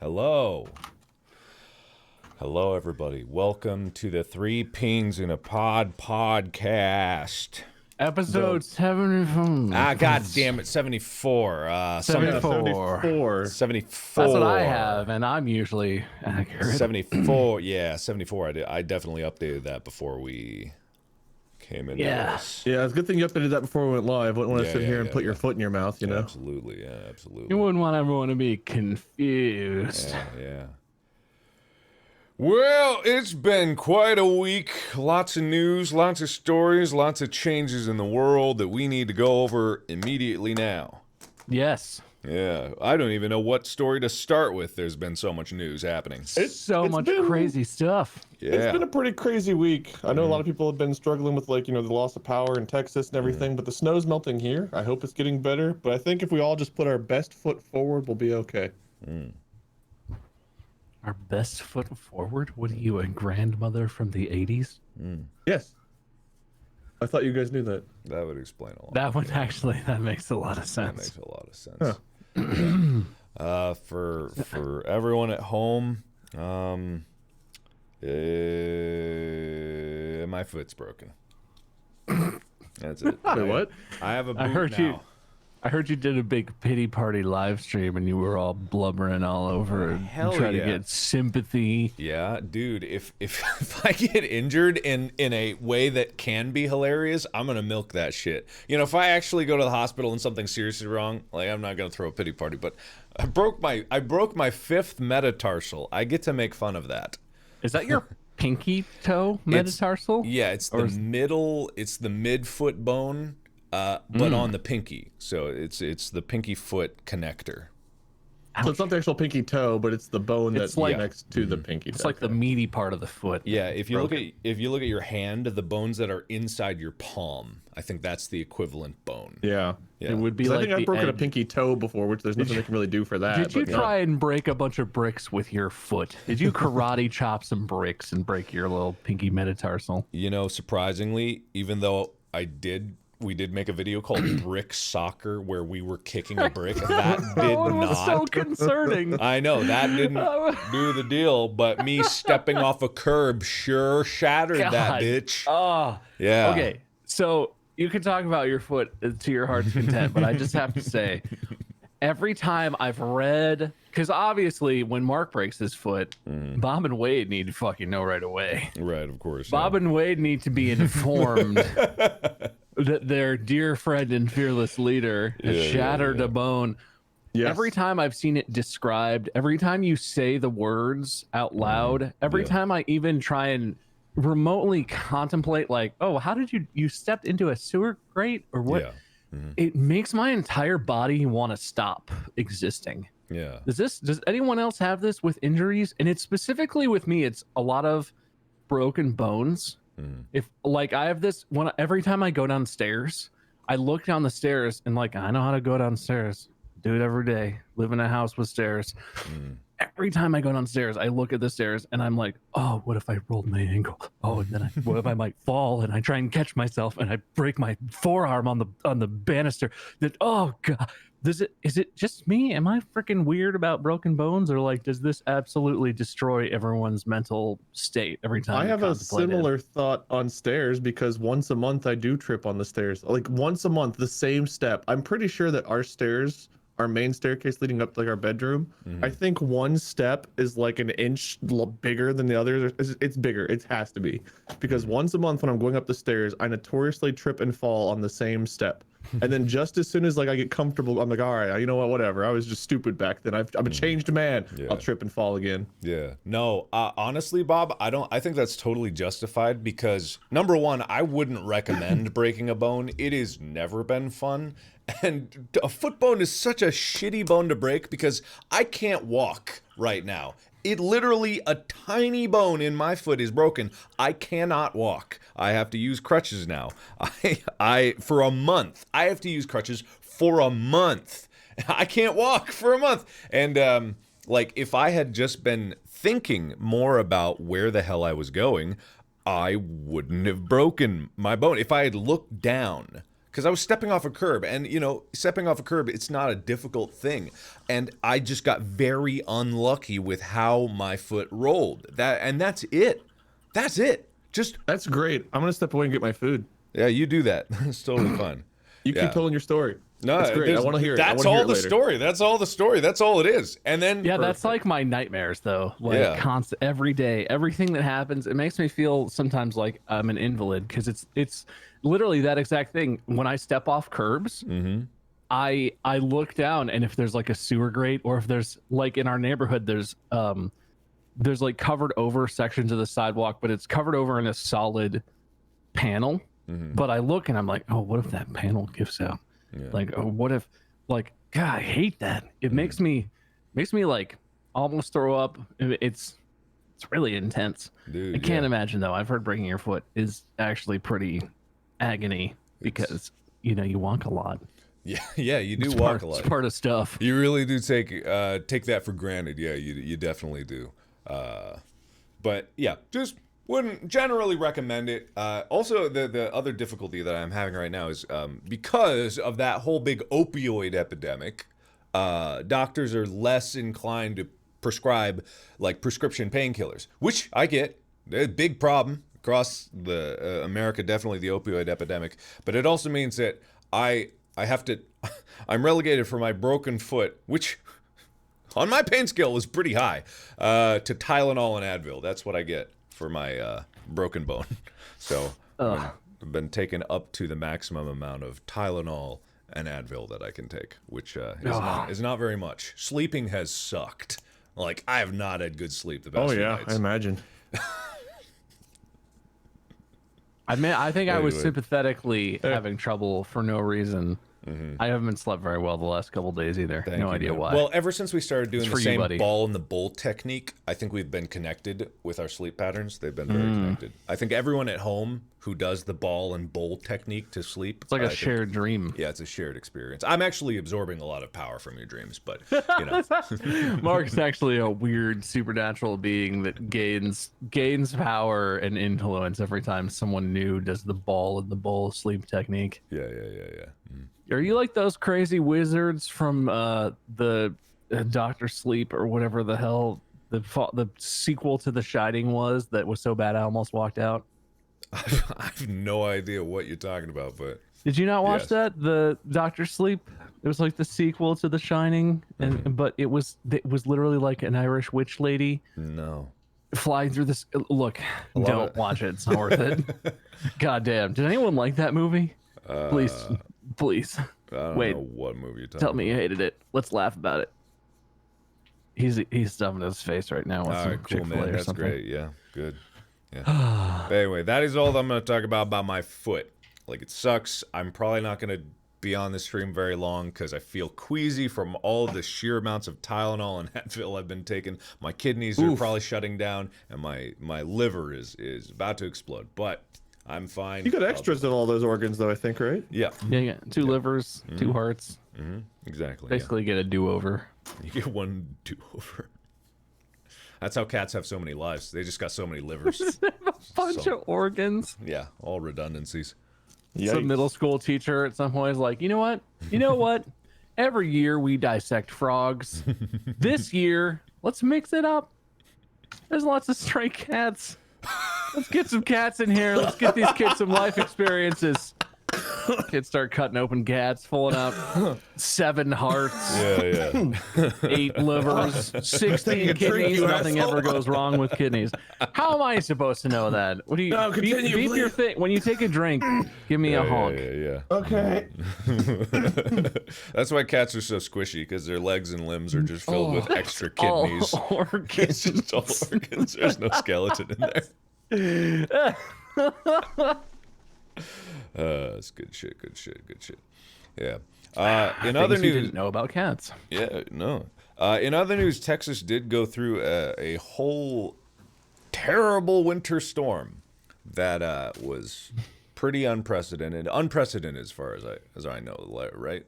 Hello. Hello, everybody. Welcome to the Three Pings in a Pod podcast. Episode 74. God damn it, 74. 74. 74. That's what I have, and I'm usually accurate. 74. Yeah, 74. I definitely updated that before we came into this. Yeah, it's a good thing you updated that before we went live. Wouldn't want to sit here and put your foot in your mouth, you know? Absolutely, yeah, absolutely. You wouldn't want everyone to be confused. Yeah. Well, it's been quite a week. Lots of news, lots of stories, lots of changes in the world that we need to go over immediately now. Yes. Yeah, I don't even know what story to start with. There's been so much news happening. It's much crazy stuff. Yeah. It's been a pretty crazy week. I know a lot of people have been struggling with, like, you know, the loss of power in Texas and everything, but the snow's melting here. I hope it's getting better, but I think if we all just put our best foot forward, we'll be okay. Our best foot forward? What are you, a grandmother from the 80s? Yes. I thought you guys knew that. That would explain a lot. That makes a lot of That sense. makes a lot of sense. Huh. For everyone at home, my foot's broken. That's it. Wait, what? I have a boot I heard you did a big pity party live stream and you were all blubbering all over and Hell trying yeah. to get sympathy. Yeah, dude, if I get injured in a way that can be hilarious, I'm gonna milk that shit. You know, if I actually go to the hospital and something's seriously wrong, like, I'm not gonna throw a pity party, but I broke my fifth metatarsal. I get to make fun of that. Is that your pinky toe metatarsal? It's the midfoot bone, but on the pinky. So it's the pinky foot connector. So it's not the actual pinky toe, but it's the bone that's like- next to the pinky toe. It's like the meaty part of the foot. Yeah, if you look at your hand, the bones that are inside your palm, I think that's the equivalent bone. Yeah. It would be 'Cause like I think I've the broken a edge. pinky toe before, which there's nothing they can really do for that. Did you but try and break a bunch of bricks with your foot? Did you karate chop some bricks and break your little pinky metatarsal? You know, surprisingly, even though we did make a video called Brick Soccer where we were kicking a brick. That did One was not. so concerning. I know, that didn't do the deal, but me stepping off a curb sure shattered that God. bitch. Oh, Yeah. okay. So you can talk about your foot to your heart's content, but I just have to say, every time I've read, because obviously when Mark breaks his foot, Bob and Wade need to fucking know right away. Right, of course. Bob and Wade need to be informed that their dear friend and fearless leader has shattered a bone. Yes. Every time I've seen it described, every time you say the words out loud, every time I even try and remotely contemplate, like, oh, how did you stepped into a sewer grate or what? Yeah. It makes my entire body want to stop existing. Yeah. Does anyone else have this with injuries? And it's specifically with me, it's a lot of broken bones. If, like, I have this one, every time I go downstairs, I look down the stairs and, like, I know how to go downstairs, do it every day, live in a house with stairs. Every time I go downstairs, I look at the stairs and I'm like, oh, what if I rolled my ankle? Oh, and then what if I might fall and I try and catch myself and I break my forearm on the banister? That, oh god, is it just me? Am I freaking weird about broken bones, or, like, does this absolutely destroy everyone's mental state every time? I have a similar thought on stairs, because once a month I do trip on the stairs. Like, once a month, the same step. I'm pretty sure that our stairs, our main staircase leading up to, like, our bedroom, I think one step is like an inch bigger than the others. It's bigger. It has to be, because once a month when I'm going up the stairs, I notoriously trip and fall on the same step. And then just as soon as, like, I get comfortable, I'm like, all right, you know what, whatever. I was just stupid back then. I'm a changed man. Yeah. I'll trip and fall again. Yeah. No, honestly, Bob, I think that's totally justified, because number one, I wouldn't recommend breaking a bone. It has never been fun. And a foot bone is such a shitty bone to break, because I can't walk right now. It literally, a tiny bone in my foot is broken. I cannot walk. I have to use crutches now. I for a month. I have to use crutches for a month. I can't walk for a month. And like, if I had just been thinking more about where the hell I was going, I wouldn't have broken my bone. If I had looked down, because I was stepping off a curb, and you know, stepping off a curb, it's not a difficult thing, and I just got very unlucky with how my foot rolled. That's it. That's it. Just That's great. I'm gonna step away and get my food. yeah, you do that. It's totally fine. You keep telling your story. No, that's great. I want to hear it. That's all the story. That's all the story. That's all it is. And then Yeah, that's like my nightmares though. Like Yeah. constant every day, everything that happens, it makes me feel sometimes like I'm an invalid because it's literally that exact thing. When I step off curbs, I look down, and if there's like a sewer grate, or if there's like in our neighborhood, there's like covered over sections of the sidewalk, but it's covered over in a solid panel. But I look and I'm like, oh, what if that panel gives out? Yeah. Like, oh, what if, like, God, I hate that. It makes me like almost throw up. It's really intense. Dude, I can't imagine though. I've heard breaking your foot is actually pretty agony because you know you walk a lot. Yeah, you do It's walk a lot. It's part of stuff. You really do take that for granted. Yeah, you definitely do. But yeah, just wouldn't generally recommend it. Also, the other difficulty that I'm having right now is because of that whole big opioid epidemic, doctors are less inclined to prescribe like prescription painkillers, which I get. They're a big problem across the America, definitely the opioid epidemic. But it also means that I have to, I'm relegated for my broken foot, which on my pain scale is pretty high, to Tylenol and Advil. That's what I get for my broken bone. So I've been taken up to the maximum amount of Tylenol and Advil that I can take, which is not very much. Sleeping has sucked. Like, I have not had good sleep the past few nights. I imagine. I think I was Anyway. sympathetically having trouble for no reason. I haven't slept very well the last couple days either. Thank no you, idea man. why. Well, ever since we started doing It's the for you, same buddy. ball in the bowl technique, I think we've been connected with our sleep patterns. They've been very connected. I think everyone at home who does the ball and bowl technique to sleep, It's like I a think- shared dream. Yeah, it's a shared experience. I'm actually absorbing a lot of power from your dreams, but you know, Mark's actually a weird supernatural being that gains power and influence every time someone new does the ball and the bowl sleep technique. yeah. Mm. Are you like those crazy wizards from the Doctor Sleep or whatever the hell the sequel to The Shining was that was so bad I almost walked out? I have no idea what you're talking about, but Did you not watch Yes. that? The Doctor Sleep? It was like the sequel to The Shining, and but it was literally like an Irish witch lady no. flying through this. Look, love don't it. watch it. It's not worth it. God damn. Did anyone like that movie? Please. I don't Wait, know what movie you're talking tell me you hated it. Let's laugh about it. He's stuffing his face right now with All some right, cool, Chick-fil-A man. or That's something. great. Yeah, good. Yeah. But anyway, that is all that I'm going to talk about my foot. Like, it sucks. I'm probably not going to be on the stream very long because I feel queasy from all the sheer amounts of Tylenol and Advil I've been taking. My kidneys are probably shutting down, and my liver is about to explode. But I'm fine. You got extras in all those organs, though, I think, right? Yeah, Yeah, two livers, two hearts. exactly. Basically, get a do-over. Yeah. You get one do-over. That's how cats have so many lives. They just got so many livers. Bunch of organs. Yeah, all redundancies. Some middle school teacher at some point is like, you know what? Every year we dissect frogs. This year, let's mix it up. There's lots of stray cats. Let's get some cats in here. Let's get these kids some life experiences. Kids start cutting open cats, pulling out 7 hearts, Yeah. 8 livers, 16 kidneys. Nothing ever goes wrong with kidneys. How am I supposed to know that? What do you No, continue, beep your please. thing when you take a drink? Give me a honk. Yeah. Okay. That's why cats are so squishy, because their legs and limbs are just filled with extra kidneys. All organs. It's just all organs. There's no skeleton in there. It's good shit. Yeah. In other Things you news, didn't know about cats. yeah, no. In other news, Texas did go through a whole terrible winter storm that was pretty unprecedented. Unprecedented as far as I know, right?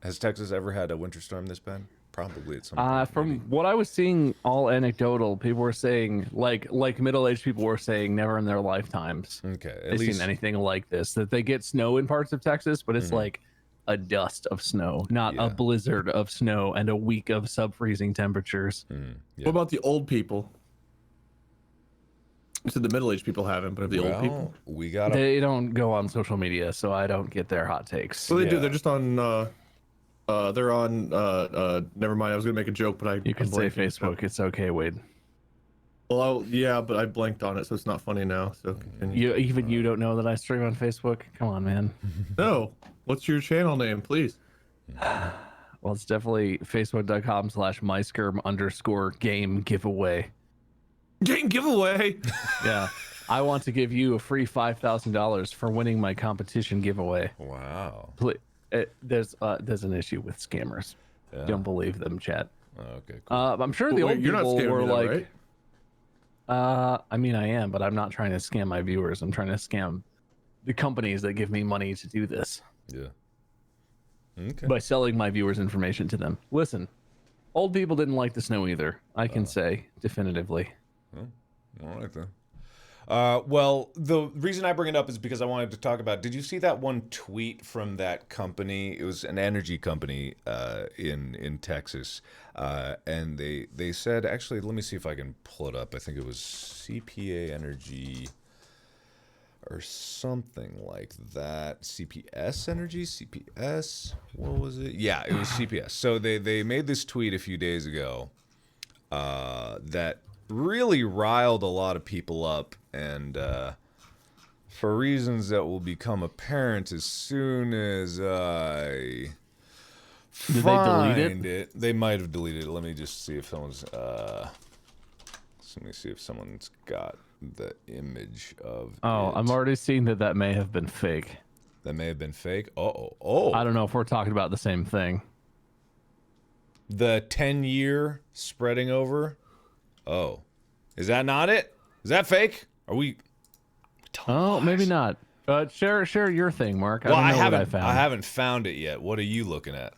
Has Texas ever had a winter storm this bad? Probably at some point. From maybe. what I was seeing, all anecdotal, people were saying, like middle-aged people were saying, never in their lifetimes Okay, at they've least seen anything like this. That they get snow in parts of Texas, but it's like a dust of snow, not a Yeah. blizzard of snow and a week of sub-freezing temperatures. yeah. What about the old people? You said the middle-aged people haven't, but of the old people? We got They don't go on social media, so I don't get their hot takes. Well, they do. Yeah. They're just on. They're on. Never mind. I was gonna make a joke, but You can say blanked on it. Facebook. It's okay, Wade. Well, yeah, but I blanked on it, so it's not funny now. So continue. You don't know that I stream on Facebook? Come on, man. No. What's your channel name, please? Well, it's definitely facebook.com/myskirm_game giveaway. Game giveaway. Yeah. I want to give you a free $5,000 for winning my competition giveaway. Wow. There's an issue with scammers. Yeah. Don't believe them, chat. Okay. Cool. I'm sure the Wait, old you're not people scamming were me though, like, right? I mean, I am, but I'm not trying to scam my viewers. I'm trying to scam the companies that give me money to do this Yeah. Okay. by selling my viewers information to them. Listen, old people didn't like the snow either. I can say definitively. All right then. Well, the reason I bring it up is because I wanted to talk about. Did you see that one tweet from that company? It was an energy company in Texas, and they said, actually, let me see if I can pull it up. I think it was CPA Energy or something like that. CPS Energy, CPS. What was it? Yeah, it was CPS. So they made this tweet a few days ago that really riled a lot of people up, and for reasons that will become apparent as soon as I Did find they delete it. They might have deleted it. Let me just see if someone's let me see if someone's got the image of Oh, it. I'm already seeing that may have been fake. That may have been fake. Oh. I don't know if we're talking about the same thing. The 10-year spreading over. Oh, is that not it? Is that fake? Are we? Oh, maybe not. Share your thing, Mark. Well, I don't know haven't. what I found. I haven't found it yet. What are you looking at?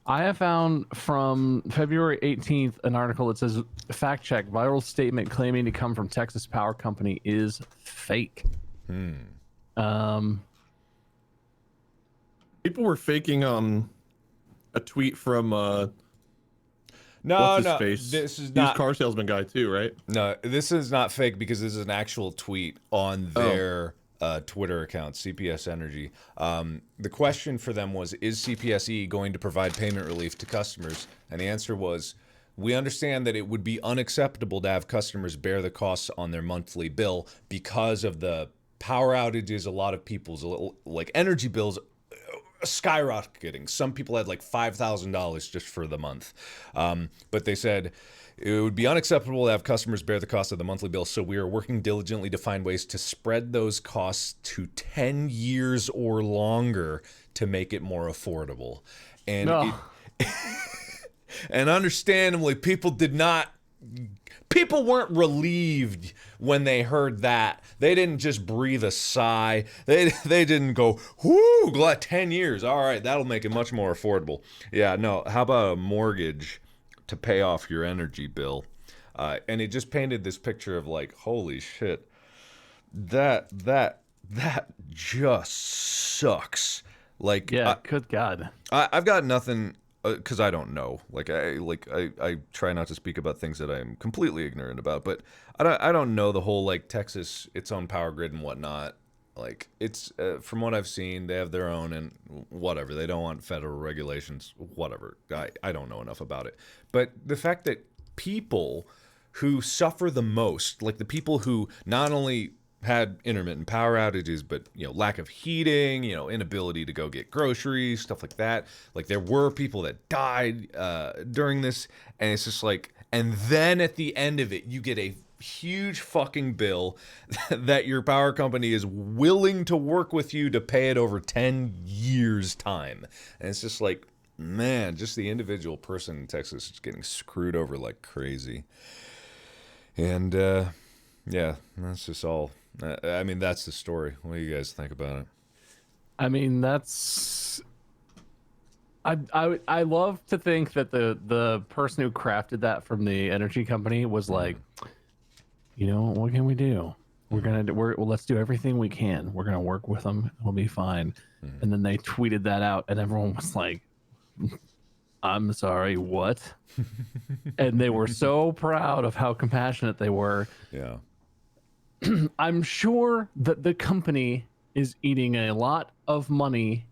I have found from February 18th an article that says, fact check, viral statement claiming to come from Texas Power Company is fake. People were faking a tweet from No, what's his no. face? This is Used not. car salesman guy too, right? No, this is not fake because this is an actual tweet on their Twitter account, CPS Energy. The question for them was, is CPSE going to provide payment relief to customers? And the answer was, we understand that it would be unacceptable to have customers bear the costs on their monthly bill because of the power outages. A lot of people's like energy bills skyrocketing. Some people had like $5,000 just for the month. But they said it would be unacceptable to have customers bear the cost of the monthly bill, so we are working diligently to find ways to spread those costs to 10 years or longer to make it more affordable. And No. and understandably, people weren't relieved when they heard that. They didn't just breathe a sigh. They didn't go, whoo, glad 10 years. All right, that'll make it much more affordable. Yeah, no, how about a mortgage to pay off your energy bill? And it just painted this picture of like, holy shit, that just sucks. Like, Yeah, good God. I've got nothing, because I don't know. I try not to speak about things that I'm completely ignorant about. But I don't know the whole like Texas, its own power grid and whatnot. Like it's from what I've seen, they have their own and whatever. They don't want federal regulations. Whatever. I don't know enough about it. But the fact that people who suffer the most, like the people who not only had intermittent power outages, but lack of heating, inability to go get groceries, stuff like that. Like there were people that died during this, and it's just like, and then at the end of it, you get a huge fucking bill that your power company is willing to work with you to pay it over 10 years time. And it's just like, man, just the individual person in Texas is getting screwed over like crazy. And yeah, that's just all. I mean, that's the story. What do you guys think about it? I mean, that's I love to think that the person who crafted that from the energy company was like, you know, what can we do? Well, let's do everything we can. We're gonna work with them. It'll be fine. And then they tweeted that out, and everyone was like, "I'm sorry, what?" And they were so proud of how compassionate they were. Yeah. I'm sure that the company is eating a lot of money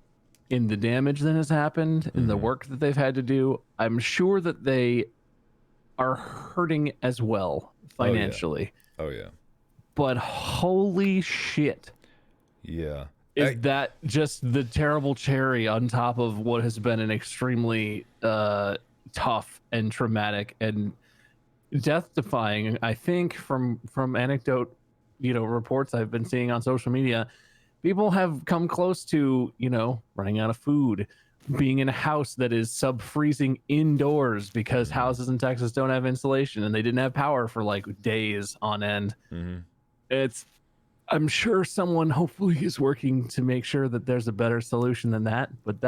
in the damage that has happened, in the work that they've had to do. I'm sure that they are hurting as well financially. Oh yeah. But holy shit. Yeah. Is that just the terrible cherry on top of what has been an extremely tough and traumatic and death-defying, I think, from anecdote, you know, reports I've been seeing on social media, people have come close to, you know, running out of food, being in a house that is sub-freezing indoors because houses in Texas don't have insulation and they didn't have power for like days on end. I'm sure someone hopefully is working to make sure that there's a better solution than that. But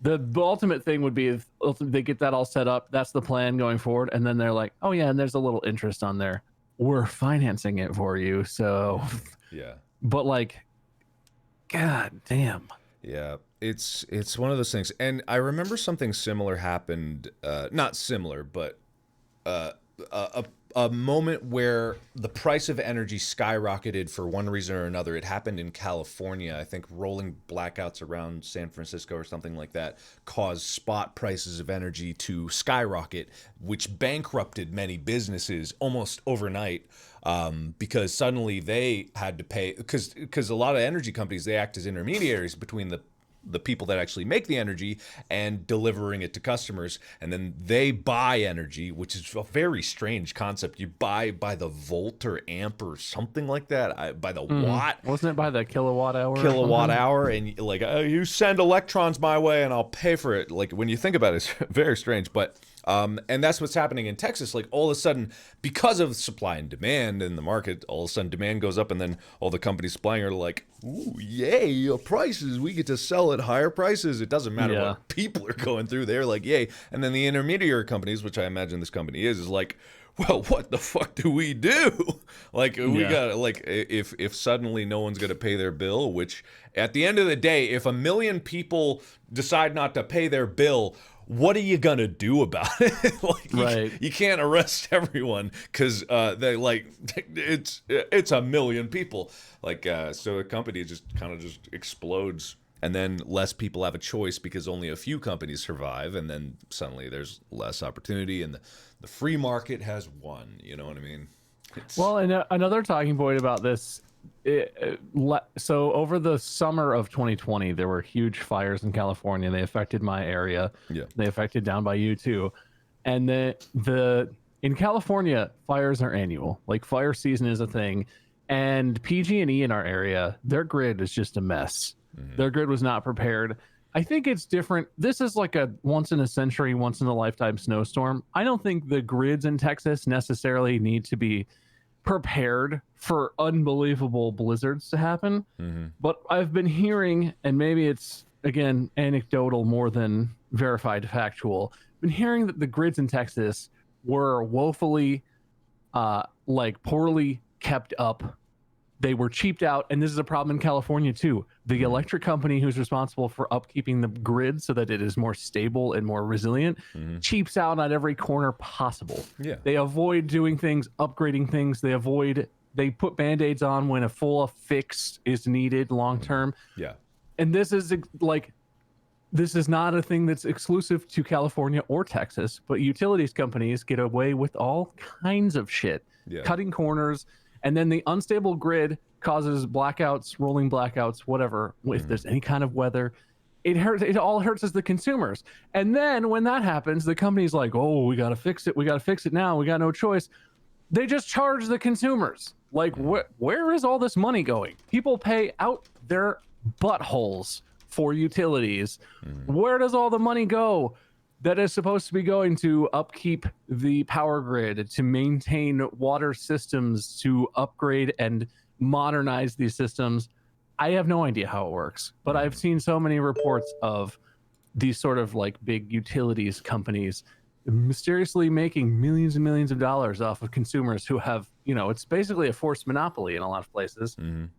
the ultimate thing would be if they get that all set up, that's the plan going forward. And then they're like, oh yeah, and there's a little interest on there. We're financing it for you. So yeah. But like, God damn. Yeah, it's one of those things. And I remember something similar happened, not similar, but a moment where the price of energy skyrocketed for one reason or another. It happened in California. I think rolling blackouts around San Francisco or something like that caused spot prices of energy to skyrocket, which bankrupted many businesses almost overnight. Because suddenly they had to pay, because a lot of energy companies, they act as intermediaries between the people that actually make the energy and delivering it to customers, and then they buy energy, which is a very strange concept. You buy by the volt or amp or something like that, by the watt. Wasn't it by the kilowatt hour? Kilowatt hour, and like, you send electrons my way and I'll pay for it. Like, when you think about it, it's very strange. But and that's what's happening in Texas. Like, all of a sudden, because of supply and demand in the market, all of a sudden demand goes up, and then all the companies supplying are like, ooh, yay, prices, we get to sell at higher prices. It doesn't matter what people are going through. They're like, yay. And then the intermediary companies, which I imagine this company is like, well, what the fuck do we do? Like, we got, like, if suddenly no one's going to pay their bill, which at the end of the day, if 1 million people decide not to pay their bill, what are you gonna do about it? Like, you can't arrest everyone because they like it's 1 million people. Like, so a company just kind of just explodes, and then less people have a choice because only a few companies survive, and then suddenly there's less opportunity, and the free market has won. You know what I mean? Well, and another talking point about this. So over the summer of 2020, there were huge fires in California. They affected my area. Yeah. They affected down by you too. And in California, fires are annual. Like, fire season is a thing. And PG&E in our area, their grid is just a mess. Their grid was not prepared. I think it's different. This is like a once in a century, once in a lifetime snowstorm. I don't think the grids in Texas necessarily need to be prepared for unbelievable blizzards to happen. But I've been hearing, and maybe it's again anecdotal more than verified factual, been hearing that the grids in Texas were woefully like poorly kept up. They were cheaped out, and this is a problem in California too. The electric company who's responsible for upkeeping the grid so that it is more stable and more resilient cheaps out at every corner possible. Yeah. They avoid doing things, upgrading things. They put band-aids on when a full fix is needed long term. Yeah. And this is not a thing that's exclusive to California or Texas, but utilities companies get away with all kinds of shit, cutting corners. And then the unstable grid causes blackouts, rolling blackouts, whatever. If there's any kind of weather, it hurts. It all hurts as the consumers. And then when that happens, the company's like, "Oh, we gotta fix it. We gotta fix it now. We got no choice." They just charge the consumers. Like, where is all this money going? People pay out their buttholes for utilities. Where does all the money go that is supposed to be going to upkeep the power grid, to maintain water systems, to upgrade and modernize these systems? I have no idea how it works, but I've seen so many reports of these sort of like big utilities companies mysteriously making millions and millions of dollars off of consumers who have, you know, it's basically a forced monopoly in a lot of places.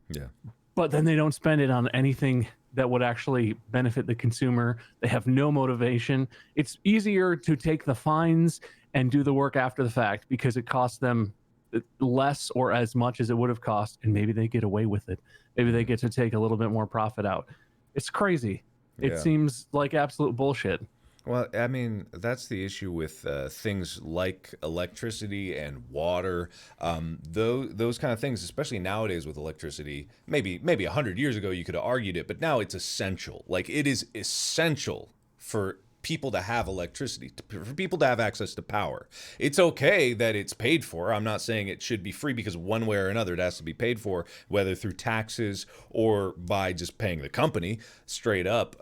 Yeah. But then they don't spend it on anything that would actually benefit the consumer. They have no motivation. It's easier to take the fines and do the work after the fact because it costs them less or as much as it would have cost, and maybe they get away with it. Maybe they get to take a little bit more profit out. It's crazy. It seems like absolute bullshit. Well, I mean, that's the issue with things like electricity and water. Those kind of things, especially nowadays with electricity, maybe 100 years ago you could have argued it, but now it's essential. Like, it is essential for people to have electricity, for people to have access to power. It's okay that it's paid for. I'm not saying it should be free, because one way or another it has to be paid for, whether through taxes or by just paying the company straight up.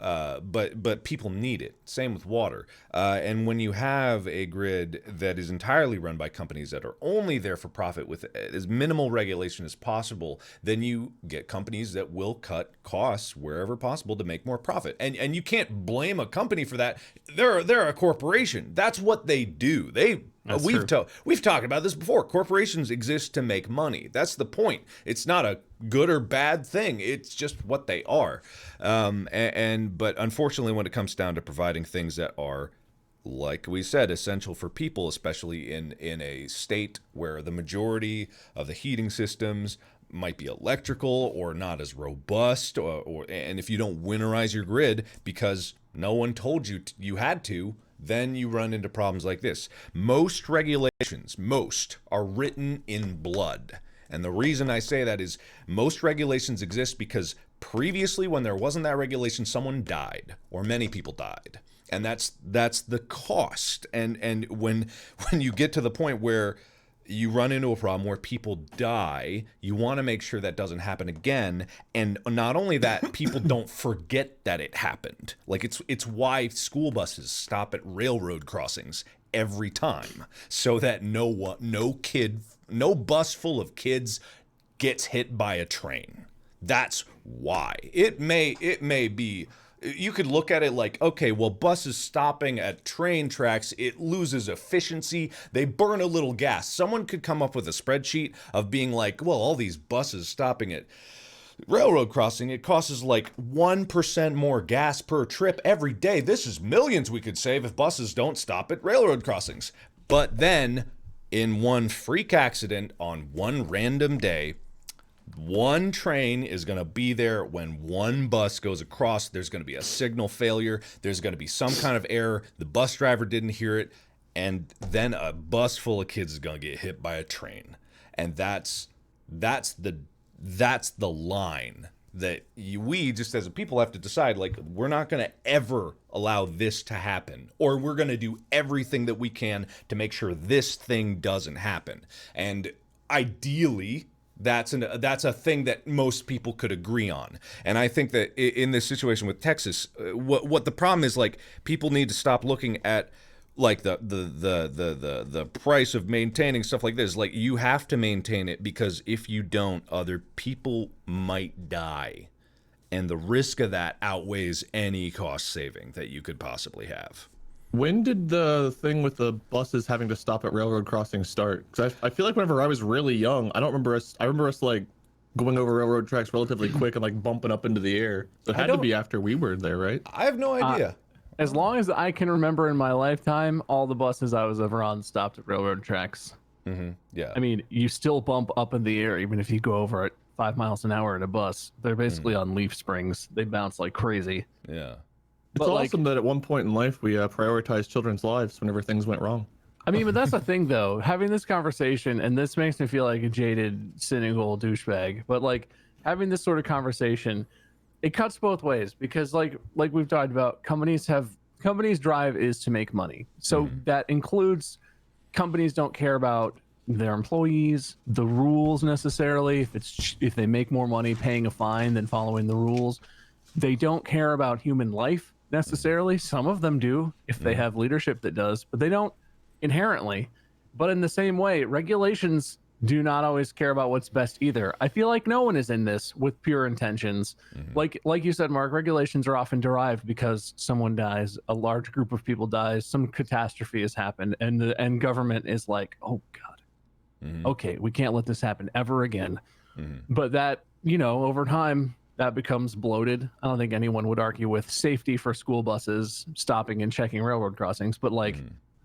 But people need it. Same with water. And when you have a grid that is entirely run by companies that are only there for profit with as minimal regulation as possible, then you get companies that will cut costs wherever possible to make more profit. And you can't blame a company for that. They're a corporation. That's what they do. We've talked about this before. Corporations exist to make money. That's the point. It's not a good or bad thing. It's just what they are. But unfortunately, when it comes down to providing things that are, like we said, essential for people, especially in a state where the majority of the heating systems might be electrical or not as robust, and if you don't winterize your grid because no one told you you had to, then you run into problems like this. Most regulations, are written in blood. And the reason I say that is most regulations exist because previously, when there wasn't that regulation, someone died, or many people died. And that's the cost. And when you get to the point where you run into a problem where people die, you want to make sure that doesn't happen again. And not only that, people don't forget that it happened. Like, it's why school buses stop at railroad crossings every time, so that no bus full of kids gets hit by a train. That's why. It may be, you could look at it like, okay, well, buses stopping at train tracks, it loses efficiency. They burn a little gas. Someone could come up with a spreadsheet of being like, well, all these buses stopping at railroad crossing, it costs like 1% more gas per trip every day. This is millions we could save if buses don't stop at railroad crossings. But then, in one freak accident on one random day, one train is going to be there when one bus goes across. There's going to be a signal failure. There's going to be some kind of error. The bus driver didn't hear it. And then a bus full of kids is going to get hit by a train. And that's the line that we just as a people have to decide, like, we're not going to ever allow this to happen, or we're going to do everything that we can to make sure this thing doesn't happen. And ideally, that's a thing that most people could agree on. And I think that in this situation with Texas, what the problem is, like, people need to stop looking at like the price of maintaining stuff like this. Like, you have to maintain it, because if you don't, other people might die, and the risk of that outweighs any cost saving that you could possibly have. When did the thing with the buses having to stop at railroad crossings start? Because I feel like whenever I was really young, I remember us like going over railroad tracks relatively quick and like bumping up into the air. So it had to be after we were there, right? I have no idea. As long as I can remember in my lifetime, all the buses I was ever on stopped at railroad tracks. Mm-hmm. Yeah. I mean, you still bump up in the air even if you go over at 5 miles an hour in a bus. They're basically on leaf springs. They bounce like crazy. Yeah. It's awesome that at one point in life we prioritized children's lives whenever things went wrong. I mean, but that's the thing, though. Having this conversation, and this makes me feel like a jaded, cynical douchebag, but like having this sort of conversation, it cuts both ways, because like we've talked about, companies drive is to make money. So that includes companies don't care about their employees, the rules necessarily. If they make more money paying a fine than following the rules, they don't care about human life necessarily. Some of them do if they have leadership that does, but they don't inherently. But in the same way, regulations do not always care about what's best either. I feel like no one is in this with pure intentions. Like you said, Mark, regulations are often derived because someone dies, a large group of people dies, some catastrophe has happened, and government is like, oh God, okay, we can't let this happen ever again. But that, over time, that becomes bloated. I don't think anyone would argue with safety for school buses stopping and checking railroad crossings, but I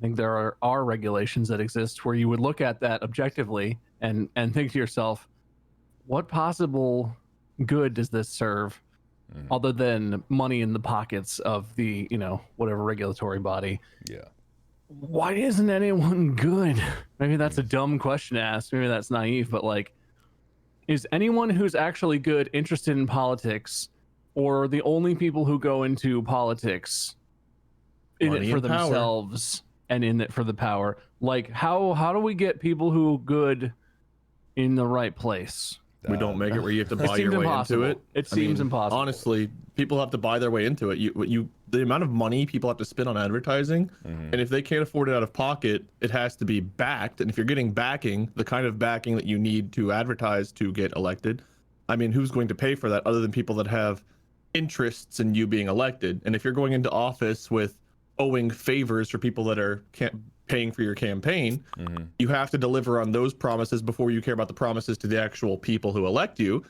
think there are regulations that exist where you would look at that objectively and think to yourself, what possible good does this serve other than money in the pockets of the, whatever regulatory body? Yeah. Why isn't anyone good? Maybe that's a dumb question to ask. Maybe that's naive, but is anyone who's actually good interested in politics, or the only people who go into politics in Money it for and power. themselves and in it for the power? How do we get people who good in the right place? We don't make it where you have to buy your way into it. It seems impossible. Honestly, people have to buy their way into it. The amount of money people have to spend on advertising, and if they can't afford it out of pocket, it has to be backed. And if you're getting backing, the kind of backing that you need to advertise to get elected, who's going to pay for that other than people that have interests in you being elected? And if you're going into office with owing favors for people that are paying for your campaign, you have to deliver on those promises before you care about the promises to the actual people who elect you.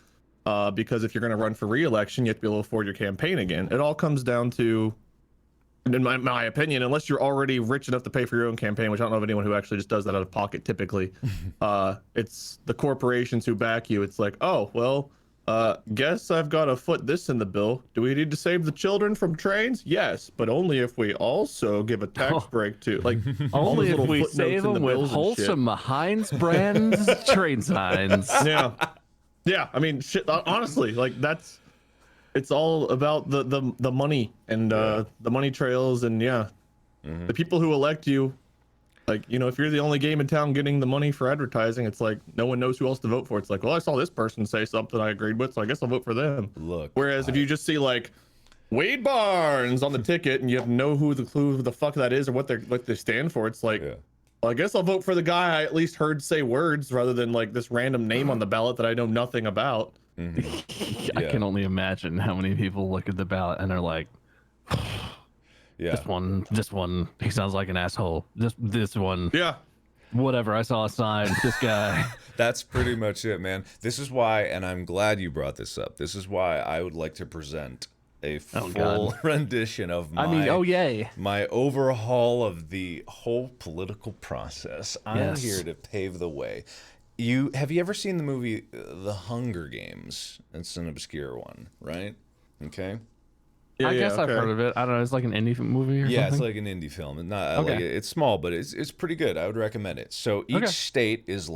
Because if you're going to run for re-election, you have to be able to afford your campaign again. It all comes down to, in my opinion, unless you're already rich enough to pay for your own campaign, which I don't know of anyone who actually just does that out of pocket typically. It's the corporations who back you. It's like, oh, well, guess I've got to foot this in the bill. Do we need to save the children from trains? Yes, but only if we also give a tax break to, only if we save them with wholesome Heinz brand train signs. Yeah, shit, honestly, it's all about the money and the money trails, and the people who elect you, if you're the only game in town getting the money for advertising, it's like no one knows who else to vote for. It's like, well, I saw this person say something I agreed with, so I guess I'll vote for them. Look, whereas if you just see Wade Barnes on the ticket and you have no clue who the fuck that is or what they stand for, it's like, well, I guess I'll vote for the guy I at least heard say words rather than this random name on the ballot that I know nothing about. I can only imagine how many people look at the ballot and are like, this one, he sounds like an asshole. This one. Yeah. Whatever, I saw a sign, this guy. That's pretty much it, man. This is why, and I'm glad you brought this up, this is why I would like to present a full rendition of my overhaul of the whole political process. I'm here to pave the way. Have you ever seen the movie The Hunger Games? It's an obscure one, right? Okay. I guess I've heard of it. I don't know. It's like an indie movie or something? It's like an indie film. It's small, but it's pretty good. I would recommend it. So each state is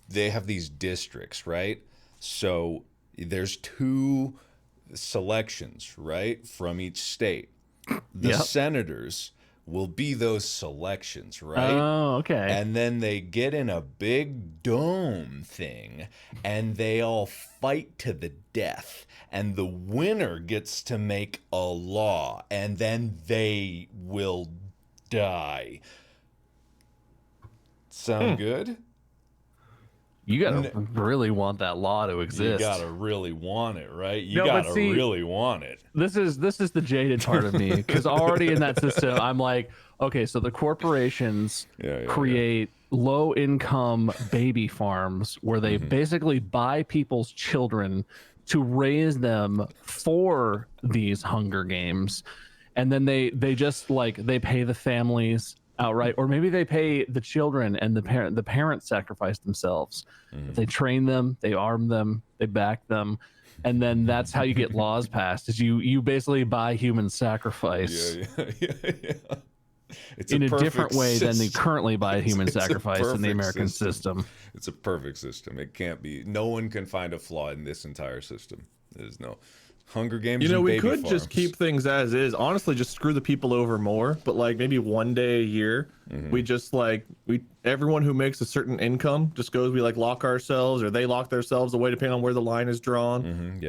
they have these districts, right? So there's 2 selections, right, from each state. The senators will be those selections, right? Oh, okay. And then they get in a big dome thing and they all fight to the death, and the winner gets to make a law, and then they will die. Sound good? You gotta really want that law to exist. You gotta really want it, right? You gotta really want it. This is the jaded part of me, because already in that system, I'm like, okay, so the corporations create low-income baby farms where they basically buy people's children to raise them for these Hunger Games, and then they just they pay the families outright, or maybe they pay the children and the parents sacrifice themselves. They train them, they arm them, they back them, and then that's how you get laws passed. Is you basically buy human sacrifice. It's in a different way than they currently buy human sacrifice in the American system. It's a perfect system. It can't be. No one can find a flaw in this entire system. There's no Hunger Games. We could just keep things as is. Honestly, just screw the people over more. But maybe one day a year, we just everyone who makes a certain income just goes. We lock ourselves, or they lock themselves away, depending on where the line is drawn.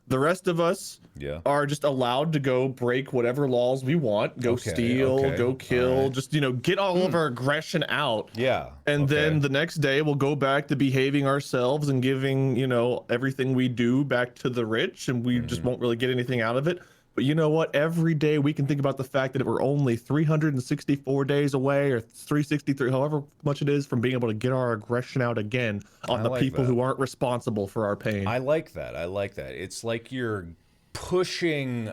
The rest of us are just allowed to go break whatever laws we want, go steal, go kill, just, you know, get all of our aggression out. Yeah. And then the next day we'll go back to behaving ourselves and giving, you know, everything we do back to the rich, and we just won't really get anything out of it. But you know what? Every day we can think about the fact that we're only 364 days away, or 363, however much it is, from being able to get our aggression out again on the people who aren't responsible for our pain. I like that. I like that. It's like you're pushing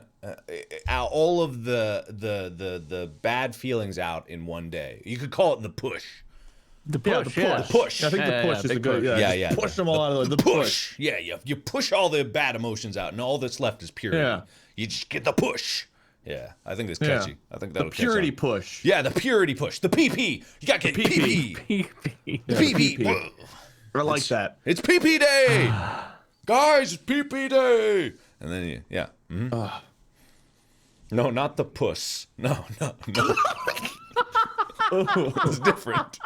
out all of the bad feelings out in one day. You could call it the push. The push, the push. I think the push is a good. Push them all out of the push. Yeah, you push all the bad emotions out, and all that's left is purity. Yeah. You just get the push. Yeah, I think that's catchy. I think that'll the purity catch on. push. Yeah, the purity push. The PP. You gotta get PP. PP. The PP. I like that. It's PP day, guys. It's PP day. And then no, not the puss. No. It's different.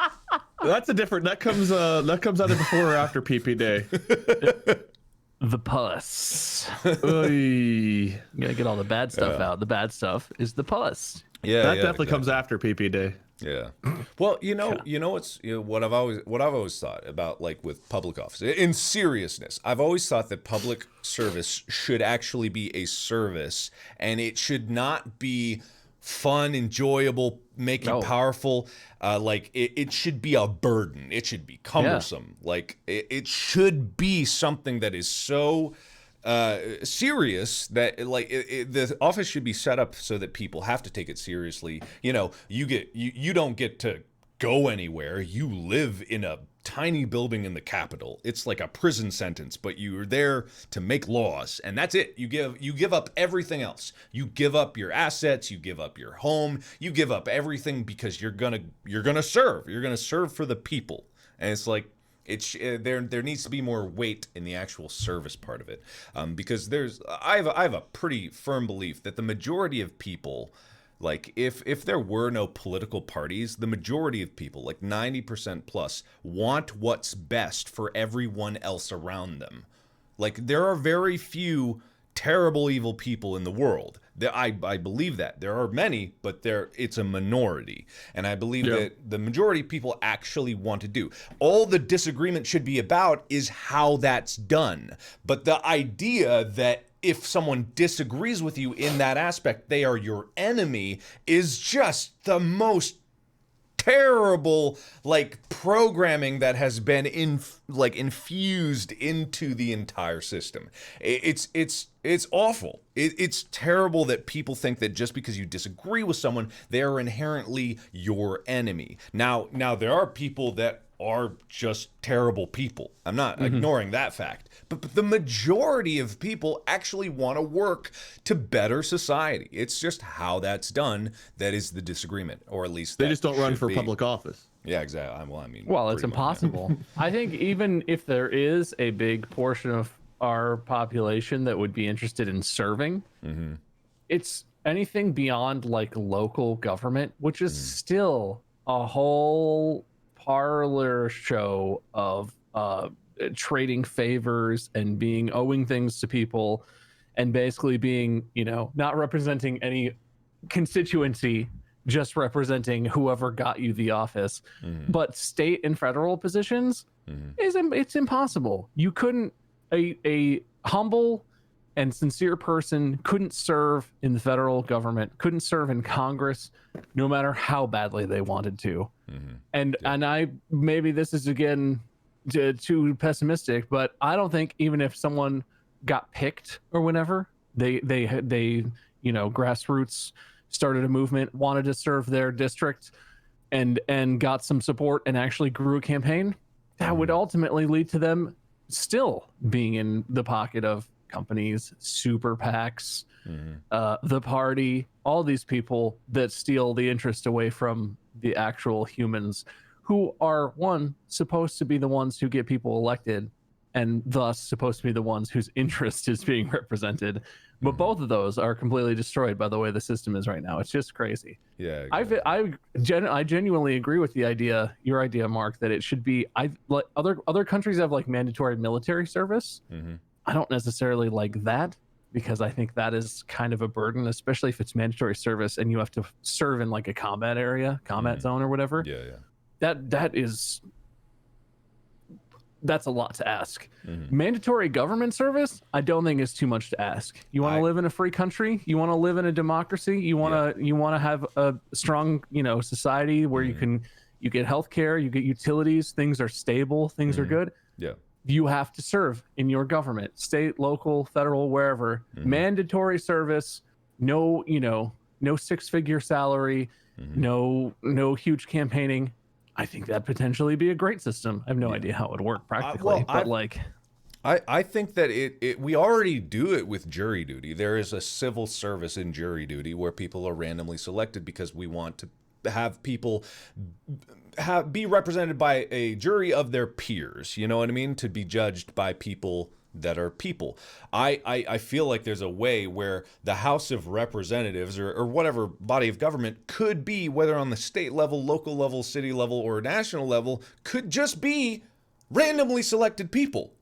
That's a different. That comes either before or after PP day. The puss. Oy. You gotta get all the bad stuff out. The bad stuff is the puss. Yeah, that definitely comes after PP day. Yeah. Well, what I've always thought about, like, with public office, in seriousness, I've always thought that public service should actually be a service, and it should not be fun, enjoyable, make you powerful. Like it should be a burden. It should be cumbersome. Like it should be something that is so serious that the office should be set up so that people have to take it seriously. You know, you don't get to go anywhere. You live in a tiny building in the Capitol. It's like a prison sentence, but you're there to make laws, and that's it. You give up everything else. You give up your assets. You give up your home. You give up everything because you're gonna serve. You're gonna serve for the people, and it's like there needs to be more weight in the actual service part of it, because I have a pretty firm belief that the majority of people, like if there were no political parties, the majority of people, like 90% plus, want what's best for everyone else around them. Like there are very few terrible, evil people in the world. I believe that. There are many, but it's a minority. And I believe that the majority of people actually want to do. All the disagreement should be about is how that's done. But the idea that if someone disagrees with you in that aspect, they are your enemy, is just the most terrible, like, programming that has been infused into the entire system. It's awful. It's terrible that people think that just because you disagree with someone, they are inherently your enemy. Now there are people that are just terrible people. I'm not ignoring that fact. But the majority of people actually want to work to better society. It's just how that's done that is the disagreement, or at least they just don't run for public office. Yeah, exactly. Well, it's impossible. I think even if there is a big portion of our population that would be interested in serving, it's anything beyond like local government, which is still a whole parlor show of trading favors and owing things to people, and basically being, not representing any constituency, just representing whoever got you the office. But state and federal positions it's impossible. You couldn't, a humble and sincere person couldn't serve in the federal government, couldn't serve in Congress, no matter how badly they wanted to. And I, maybe this is again too pessimistic, but I don't think even if someone got picked or whenever they grassroots started a movement, wanted to serve their district, and got some support and actually grew a campaign, that would ultimately lead to them still being in the pocket of companies, super PACs, the party, all these people that steal the interest away from the actual humans, who are supposed to be the ones who get people elected, and thus supposed to be the ones whose interest is being represented. But both of those are completely destroyed by the way the system is right now. It's just crazy. Yeah, exactly. I genuinely agree with your idea, Mark, that it should be. Other countries have like mandatory military service. I don't necessarily like that, because I think that is kind of a burden, especially if it's mandatory service and you have to serve in like a combat area, combat zone or whatever. Yeah, That's a lot to ask. Mandatory government service, I don't think is too much to ask. You want to live in a free country, you want to live in a democracy, you want to have a strong, society where you get healthcare, you get utilities, things are stable, things are good. Yeah. You have to serve in your government, state, local, federal, wherever. Mandatory service, no six-figure salary, no huge campaigning. I think that'd potentially be a great system. I have no idea how it would work practically, I think that we already do it with jury duty. There is a civil service in jury duty where people are randomly selected because we want to have people be represented by a jury of their peers. You know what I mean? To be judged by people that are people. I feel like there's a way where the House of Representatives or whatever body of government could be, whether on the state level, local level, city level, or national level, could just be randomly selected people.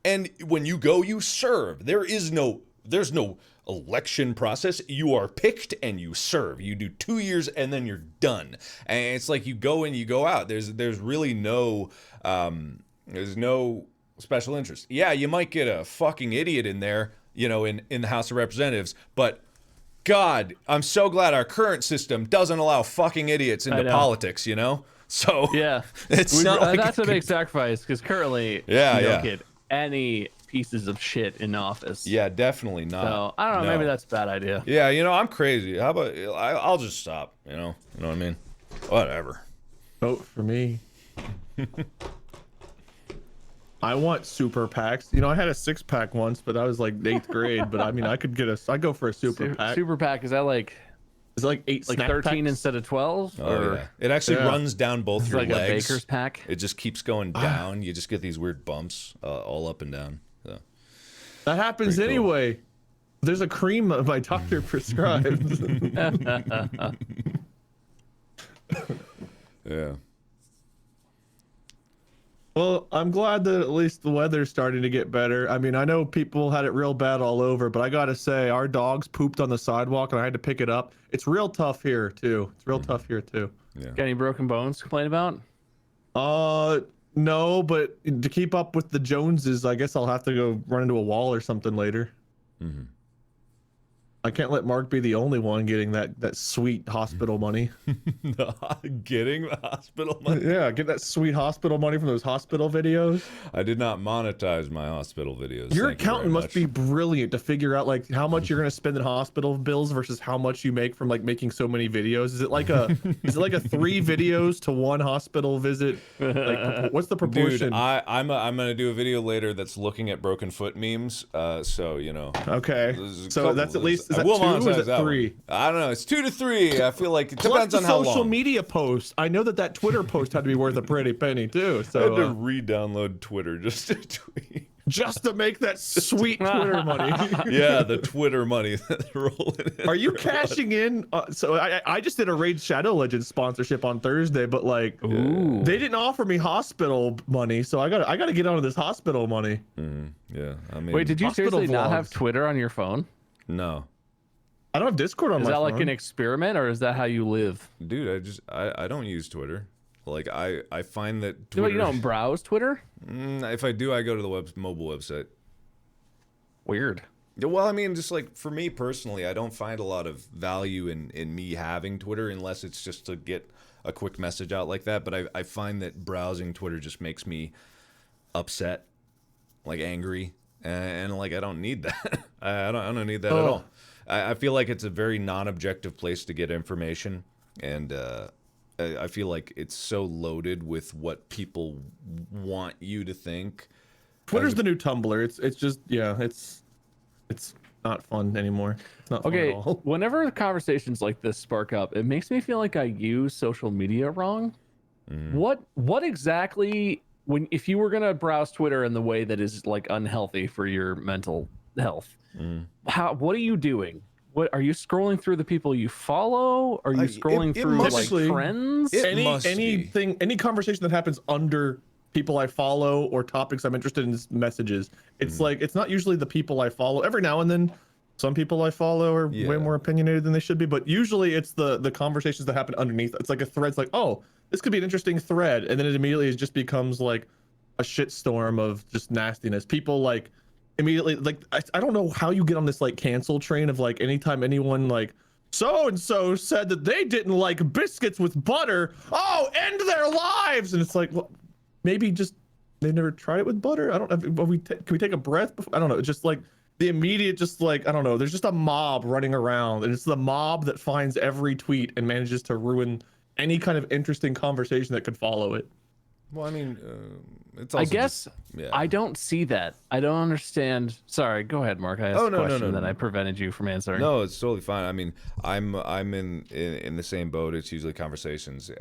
And when you go, you serve. There's no election process. You are picked and you serve. You do 2 years and then you're done. And it's like you go in, you go out. There's really no special interest. Yeah, you might get a fucking idiot in there, in the House of Representatives, but God, I'm so glad our current system doesn't allow fucking idiots into politics, So yeah, it's not like that's a big sacrifice, because currently you don't get any pieces of shit in office. Yeah, definitely not. So I don't know, maybe that's a bad idea. Yeah, I'm crazy. How about I'll just stop, you know what I mean? Whatever. Vote for me. I want super packs. I had a 6-pack once, but I was like 8th grade. But I mean, I go for a super pack. Super pack, is that like? Is it like 8 like 13 packs? Instead of 12? Oh, yeah. It actually runs down both your like legs. A baker's pack. It just keeps going down. You just get these weird bumps all up and down. So. That happens anyway. There's a cream that my doctor prescribed. Yeah. Well, I'm glad that at least the weather's starting to get better. I mean, I know people had it real bad all over, but I gotta say, our dogs pooped on the sidewalk and I had to pick it up. It's real tough here too. Yeah. Got any broken bones to complain about? No, but to keep up with the Joneses, I guess I'll have to go run into a wall or something later. Mm-hmm. I can't let Mark be the only one getting that sweet hospital money. Getting the hospital money? Yeah, get that sweet hospital money from those hospital videos. I did not monetize my hospital videos. Your accountant must be brilliant to figure out like how much you're gonna spend in hospital bills versus how much you make from like making so many videos. Is it like a 3 videos to 1 hospital visit? Like what's the proportion? Dude, I'm gonna do a video later that's looking at broken foot memes. So Okay. So that's at least. Is that 2 or is it 3? I don't know. It's 2 to 3. I feel like it depends on how long. Social media post. I know that Twitter post had to be worth a pretty penny too. So I had to re-download Twitter just to tweet. Just to make that sweet Twitter money. Yeah, the Twitter money that's rolling in. Are you cashing in? So I just did a Raid Shadow Legends sponsorship on Thursday, but like they didn't offer me hospital money, so I gotta get onto this hospital money. Yeah, I mean. Wait, did you seriously not vlogs. have Twitter on your phone? No. I don't have Discord on my phone. Is that like an experiment, or is that how you live? Dude, I don't use Twitter. Like I find that Twitter. You don't browse Twitter? If I do, I go to the mobile website. Weird. Well, I mean, just like for me personally, I don't find a lot of value in me having Twitter unless it's just to get a quick message out like that. But I find that browsing Twitter just makes me upset, like angry, and like I don't need that. I don't need that at all. I feel like it's a very non-objective place to get information, and I feel like it's so loaded with what people want you to think. Twitter's the new Tumblr. It's just it's not fun anymore. It's not fun at all. Whenever conversations like this spark up, it makes me feel like I use social media wrong. What exactly, if you were gonna browse Twitter in the way that is like unhealthy for your mental health, what are you doing? What are you scrolling through the people you follow? Are you scrolling through like friends? Any conversation that happens under people I follow or topics I'm interested in messages. It's like, it's not usually the people I follow. Every now and then, some people I follow are way more opinionated than they should be, but usually it's the conversations that happen underneath. It's like a thread's like, oh, this could be an interesting thread, and then it immediately just becomes like a shitstorm of just nastiness. People like immediately like I don't know how you get on this like cancel train of like anytime anyone like so and so said that they didn't like biscuits with butter, oh, end their lives, and it's like, well, maybe just they've never tried it with butter. I don't know. Can we take a breath before? I don't know. It's just like the immediate, just like, I don't know. There's just a mob running around, and it's the mob that finds every tweet and manages to ruin any kind of interesting conversation that could follow it. Well, I mean, it's also I guess I don't see that. I don't understand. Sorry, go ahead, Mark. I asked a question that I prevented you from answering. No, it's totally fine. I mean, I'm in the same boat. It's usually conversations,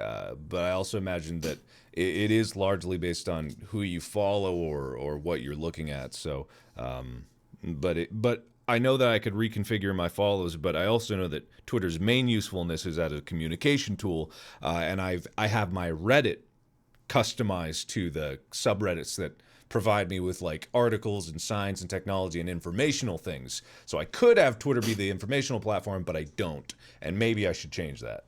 but I also imagine that it is largely based on who you follow or what you're looking at. So, but I know that I could reconfigure my follows, but I also know that Twitter's main usefulness is as a communication tool, and I have my Reddit customized to the subreddits that provide me with like articles and science and technology and informational things. So I could have Twitter be the informational platform, but I don't, and maybe I should change that.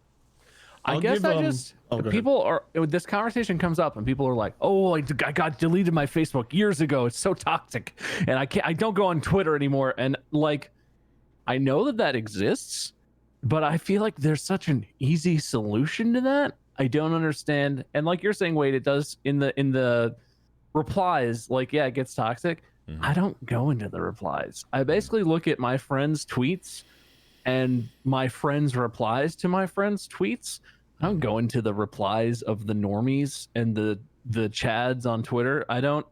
I guess people are, this conversation comes up and people are like, oh, I got deleted my Facebook years ago. It's so toxic. And I don't go on Twitter anymore. And like, I know that exists, but I feel like there's such an easy solution to that. I don't understand. And like you're saying, Wade, it does in the replies, like, yeah, it gets toxic. I don't go into the replies. I basically look at my friends' tweets and my friends' replies to my friends' tweets. I don't go into the replies of the normies and the chads on Twitter. I don't,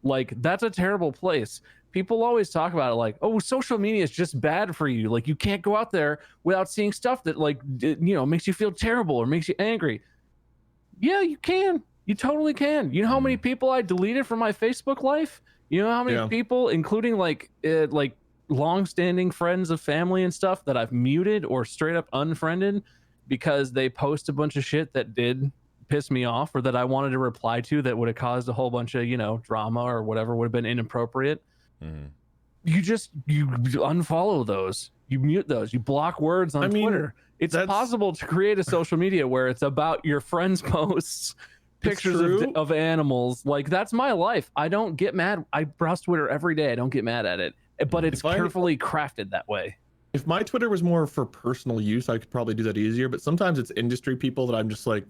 like, that's a terrible place. People always talk about it like, oh, social media is just bad for you. Like, you can't go out there without seeing stuff that, like, you know, makes you feel terrible or makes you angry. Yeah, you can. You totally can. You know how many people I deleted from my Facebook life? You know how many people, including like long-standing friends of family and stuff, that I've muted or straight up unfriended because they post a bunch of shit that did piss me off or that I wanted to reply to that would have caused a whole bunch of, you know, drama or whatever would have been inappropriate. You unfollow those, you mute those, you block words on Twitter. It's possible to create a social media where it's about your friends' posts, pictures of animals. Like, that's my life. I don't get mad. I browse Twitter every day. I don't get mad at it, but it's carefully crafted that way. If my Twitter was more for personal use, I could probably do that easier, but sometimes it's industry people that I'm just like,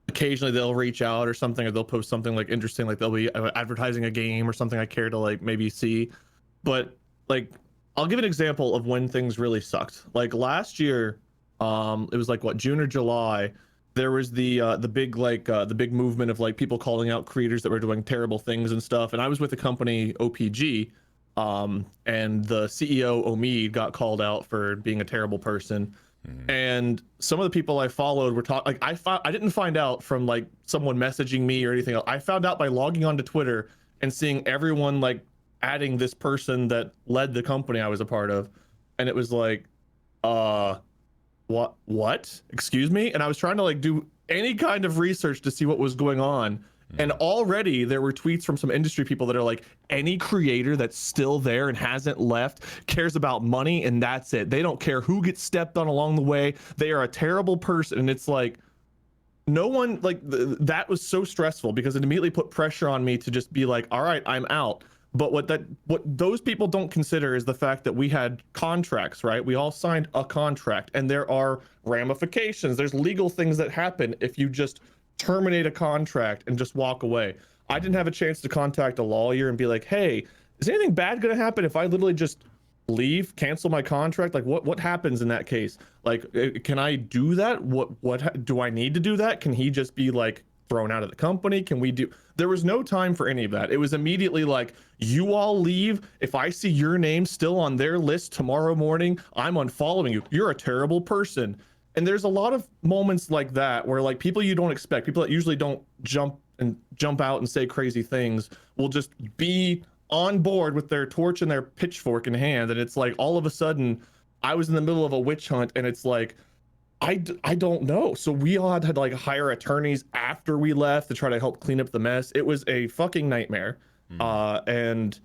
occasionally they'll reach out or something, or they'll post something like interesting, like they'll be advertising a game or something I care to like maybe see. But like, I'll give an example of when things really sucked. Like last year, it was like what, June or July, there was the big movement of like people calling out creators that were doing terrible things and stuff. And I was with the company OPG, and the CEO Omid got called out for being a terrible person. And some of the people I followed were talking, like I didn't find out from like someone messaging me or anything else. I found out by logging onto Twitter and seeing everyone like adding this person that led the company I was a part of, and it was like, what? Excuse me? And I was trying to like do any kind of research to see what was going on. And already there were tweets from some industry people that are like, any creator that's still there and hasn't left cares about money, and that's it. They don't care who gets stepped on along the way. They are a terrible person. And it's like, no one, like, that was so stressful because it immediately put pressure on me to just be like, all right, I'm out. But what those people don't consider is the fact that we had contracts, right? We all signed a contract, and there are ramifications. There's legal things that happen if you just terminate a contract and just walk away. I didn't have a chance to contact a lawyer and be like, hey, is anything bad going to happen if I literally just leave, cancel my contract? Like, what happens in that case? Like, can I do that? What do I need to do that? Can he just be like thrown out of the company? Can we do? There was no time for any of that. It was immediately like, you all leave. If I see your name still on their list tomorrow morning, I'm unfollowing you. You're a terrible person. And there's a lot of moments like that where like people you don't expect, people that usually don't jump out and say crazy things, will just be on board with their torch and their pitchfork in hand. And it's like, all of a sudden I was in the middle of a witch hunt, and it's like, I don't know. So we all had to like hire attorneys after we left to try to help clean up the mess. It was a fucking nightmare. And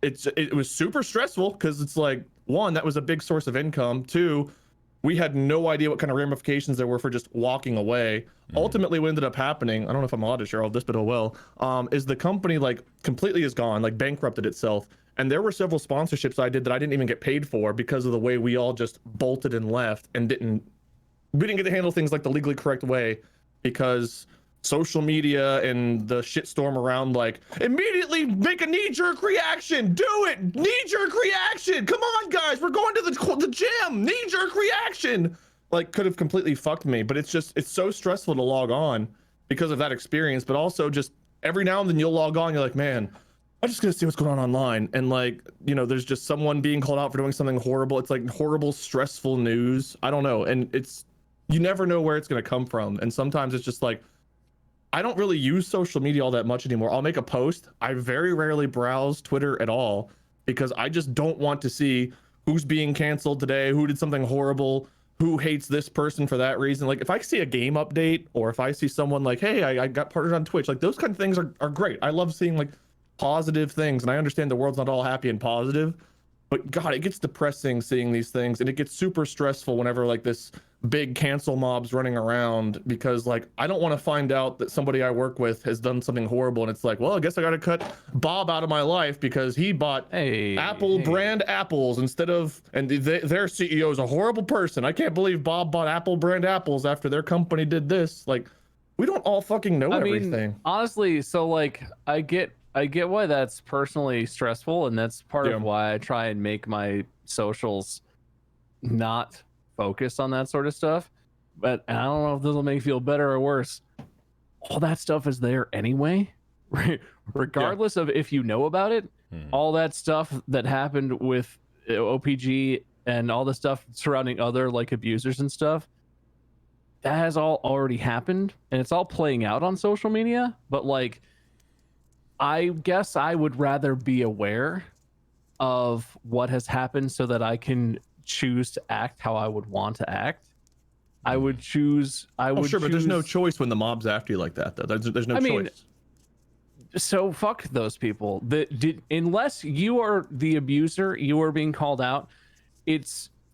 it was super stressful because it's like, one, that was a big source of income. Two, we had no idea what kind of ramifications there were for just walking away. Ultimately, what ended up happening, I don't know if I'm allowed to share all this, but oh well, is the company like completely is gone, like bankrupted itself. And there were several sponsorships I did that I didn't even get paid for because of the way we all just bolted and left and we didn't get to handle things like the legally correct way because social media and the shitstorm around like immediately make a knee-jerk reaction, do it, knee-jerk reaction, come on guys, we're going to the gym, knee-jerk reaction, like could have completely fucked me. But it's so stressful to log on because of that experience. But also just every now and then you'll log on, you're like, man, I'm just gonna see what's going on online, and like, you know, there's just someone being called out for doing something horrible. It's like horrible, stressful news. I don't know, and you never know where it's gonna come from. And sometimes it's just like, I don't really use social media all that much anymore. I'll make a post. I very rarely browse Twitter at all because I just don't want to see who's being canceled today, who did something horrible, who hates this person for that reason. Like if I see a game update or if I see someone like, hey, I got partnered on Twitch, like those kind of things are great. I love seeing like positive things, and I understand the world's not all happy and positive, but God, it gets depressing seeing these things, and it gets super stressful whenever like this big cancel mob's running around, because like I don't want to find out that somebody I work with has done something horrible and it's like, well, I guess I gotta cut Bob out of my life because he bought Apple brand apples instead of, and their CEO is a horrible person. I can't believe Bob bought Apple brand apples after their company did this. Like, we don't all fucking know everything. Honestly, so like I get why that's personally stressful, and that's part of why I try and make my socials not focus on that sort of stuff. But I don't know if this will make you feel better or worse. All that stuff is there anyway, right? Regardless of if you know about it. All that stuff that happened with OPG and all the stuff surrounding other like abusers and stuff, that has all already happened, and it's all playing out on social media. But like, I guess I would rather be aware of what has happened so that I can choose to act how I would want to act. I would choose. But there's no choice when the mob's after you like that, though. There's no choice. So fuck those people. Unless you are the abuser, you are being called out.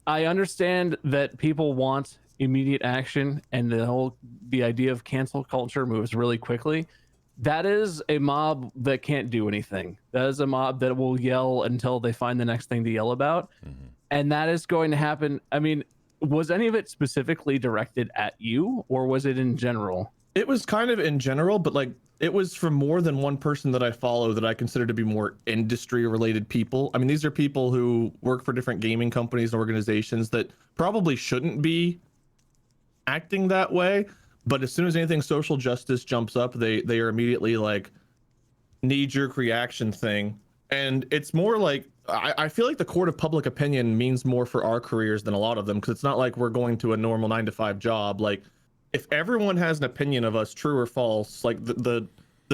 I understand that people want immediate action, and the idea of cancel culture moves really quickly. That is a mob that can't do anything. That is a mob that will yell until they find the next thing to yell about. And that is going to happen. I mean, was any of it specifically directed at you, or was it in general? It was kind of in general, but like it was from more than one person that I follow that I consider to be more industry related people. I mean, these are people who work for different gaming companies and organizations that probably shouldn't be acting that way. But as soon as anything social justice jumps up, they are immediately like knee-jerk reaction thing. And it's more like, I feel like the court of public opinion means more for our careers than a lot of them, because it's not like we're going to a normal 9-to-5 job. Like, if everyone has an opinion of us, true or false, like the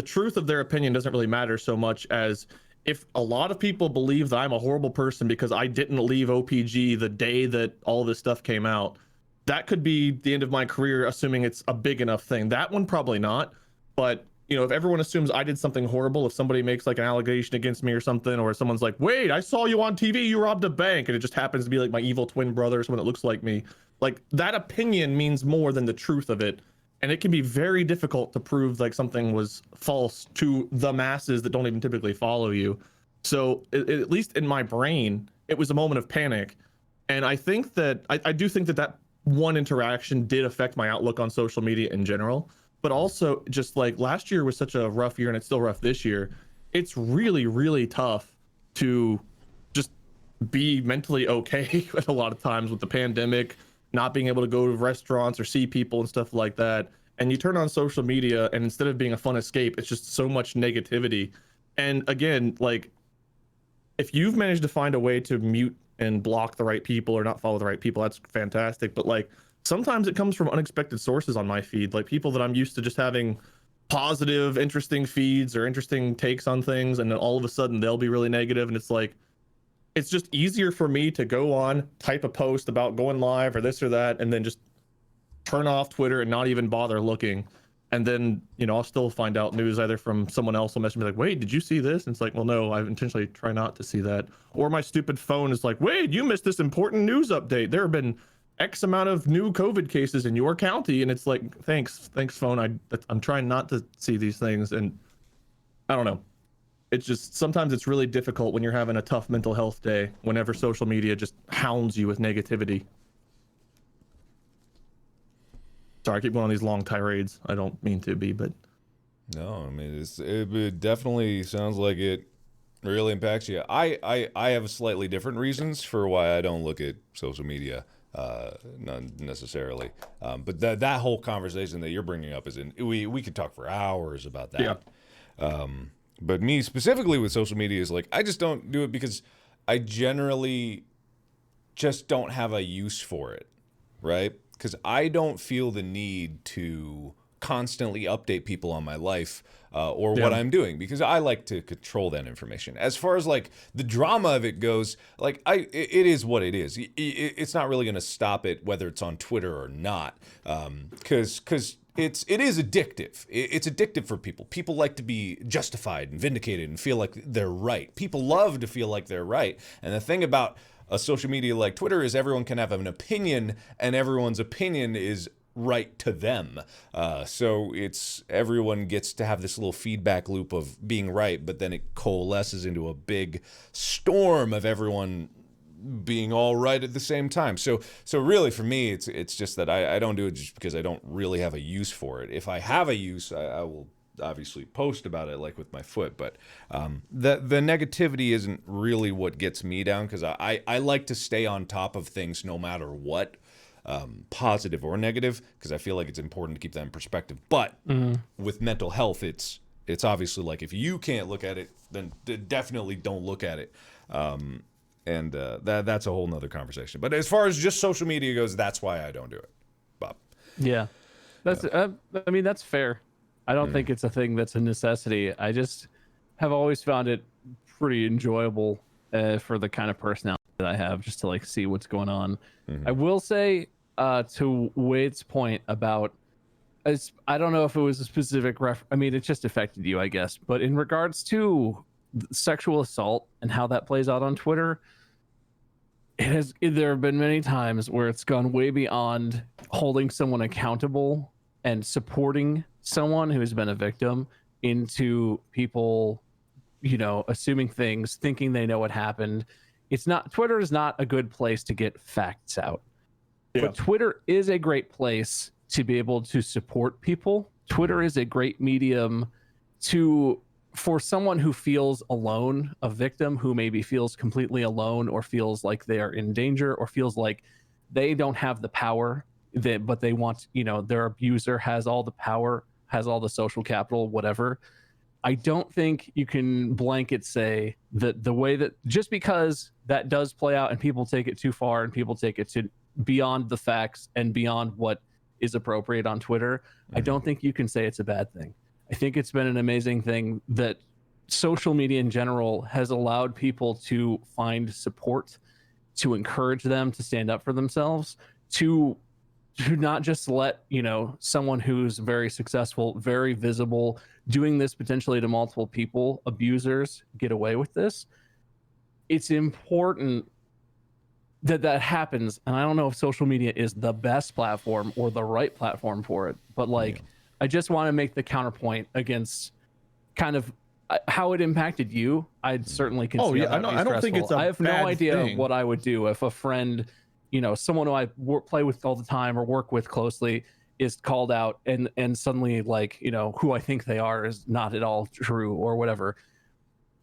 truth of their opinion doesn't really matter so much as if a lot of people believe that I'm a horrible person because I didn't leave OPG the day that all this stuff came out, that could be the end of my career, assuming it's a big enough thing. That one probably not, but you know, if everyone assumes I did something horrible, if somebody makes like an allegation against me or something, or someone's like, wait, I saw you on TV, you robbed a bank, and it just happens to be like my evil twin brother or someone that looks like me, like that opinion means more than the truth of it. And it can be very difficult to prove like something was false to the masses that don't even typically follow you. So at least in my brain, it was a moment of panic. And I think that I do think that one interaction did affect my outlook on social media in general. But also, just like last year was such a rough year, and it's still rough this year. It's really, really tough to just be mentally okay at a lot of times with the pandemic, not being able to go to restaurants or see people and stuff like that. And you turn on social media, and instead of being a fun escape, it's just so much negativity. And again, like, if you've managed to find a way to mute and block the right people or not follow the right people, that's fantastic. But like, sometimes it comes from unexpected sources on my feed, like people that I'm used to just having positive, interesting feeds or interesting takes on things, and then all of a sudden they'll be really negative, and it's like, it's just easier for me to go on, type a post about going live or this or that, and then just turn off Twitter and not even bother looking. And then, you know, I'll still find out news either from someone else will message me like, wait, did you see this? And it's like, well, no, I intentionally try not to see that. Or my stupid phone is like, wait, you missed this important news update. There have been X amount of new COVID cases in your county. And it's like, thanks phone. I'm trying not to see these things. And I don't know. It's just, sometimes it's really difficult when you're having a tough mental health day, whenever social media just hounds you with negativity. Sorry, I keep going on these long tirades. I don't mean to be, but no, I mean it definitely sounds like it really impacts you. I have slightly different reasons for why I don't look at social media, not necessarily. But that whole conversation that you're bringing up we could talk for hours about that. Yeah. But me specifically with social media is like I just don't do it because I generally just don't have a use for it, right? Because I don't feel the need to constantly update people on my life or what I'm doing, because I like to control that information. As far as like the drama of it goes, like it is what it is. It's not really going to stop it whether it's on Twitter or not, because it is addictive. It's addictive for people. People like to be justified and vindicated and feel like they're right. People love to feel like they're right. And the thing about a social media like Twitter is everyone can have an opinion, and everyone's opinion is right to them. So everyone gets to have this little feedback loop of being right, but then it coalesces into a big storm of everyone being all right at the same time. So really for me, it's just that I don't do it just because I don't really have a use for it. If I have a use, I will obviously post about it, like with my foot, but the negativity isn't really what gets me down, because I like to stay on top of things no matter what, positive or negative, because I feel like it's important to keep that in perspective. But with mental health, it's obviously like if you can't look at it, then definitely don't look at it. And that's a whole nother conversation. But as far as just social media goes, that's why I don't do it, Bob. Yeah, that's I mean, that's fair. I don't think it's a thing that's a necessity. I just have always found it pretty enjoyable for the kind of personality that I have, just to like see what's going on. I will say to Wade's point about, I don't know if it was a specific I mean, it just affected you, I guess. But in regards to sexual assault and how that plays out on Twitter, there have been many times where it's gone way beyond holding someone accountable and supporting someone who's been a victim into people, you know, assuming things, thinking they know what happened. Twitter is not a good place to get facts out. Yeah. But Twitter is a great place to be able to support people. Twitter is a great medium for someone who feels alone, a victim who maybe feels completely alone or feels like they are in danger or feels like they don't have the power, but they want, you know, their abuser has all the power, has all the social capital, whatever. I don't think you can blanket say that the way that, just because that does play out and people take it too far and people take it to beyond the facts and beyond what is appropriate on Twitter, I don't think you can say it's a bad thing. I think it's been an amazing thing that social media in general has allowed people to find support, to encourage them to stand up for themselves, to not just let, you know, someone who's very successful, very visible, doing this potentially to multiple people, abusers, get away with this. It's important that happens. And I don't know if social media is the best platform or the right platform for it, but like, I just want to make the counterpoint against kind of how it impacted you. I'd certainly consider. Oh yeah, I don't think it's a I have no bad idea thing. what I would do if a friend, you know, someone who I play with all the time or work with closely is called out and suddenly, like, you know, who I think they are is not at all true or whatever.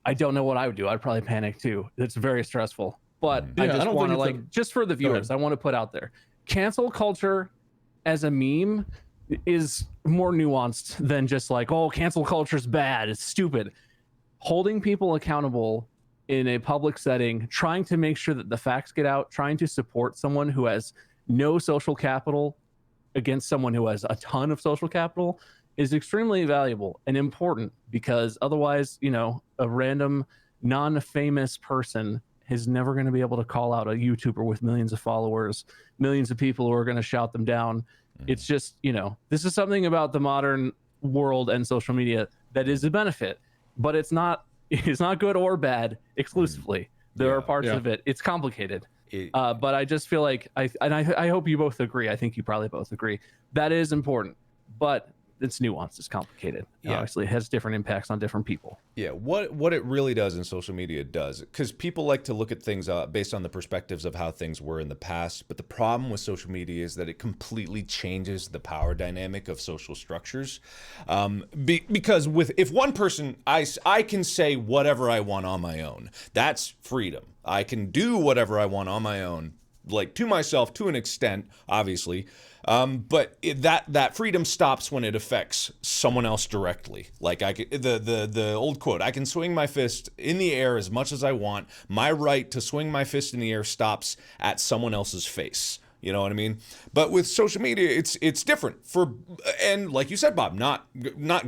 I don't know what I would do. I'd probably panic too. It's very stressful. But I just want to, like, just for the viewers, I want to put out there, cancel culture as a meme is more nuanced than just like, oh, cancel culture is bad, it's stupid. Holding people accountable in a public setting, trying to make sure that the facts get out, trying to support someone who has no social capital against someone who has a ton of social capital is extremely valuable and important, because otherwise, you know, a random non-famous person is never going to be able to call out a YouTuber with millions of followers, millions of people who are going to shout them down, It's just, this is something about the modern world and social media that is a benefit, but it's not good or bad exclusively. There are parts of it. It's complicated. But I just feel like I hope you both agree. I think you probably both agree that is important, but it's nuanced. It's complicated. Obviously, it has different impacts on different people. Yeah, what it really does in social media does, because people like to look at things based on the perspectives of how things were in the past. But the problem with social media is that it completely changes the power dynamic of social structures. Because if one person, I can say whatever I want on my own. That's freedom. I can do whatever I want on my own, like to myself to an extent, obviously. But that freedom stops when it affects someone else directly. Like the old quote, I can swing my fist in the air as much as I want. My right to swing my fist in the air stops at someone else's face. You know what I mean? But with social media, it's different. And like you said, Bob, not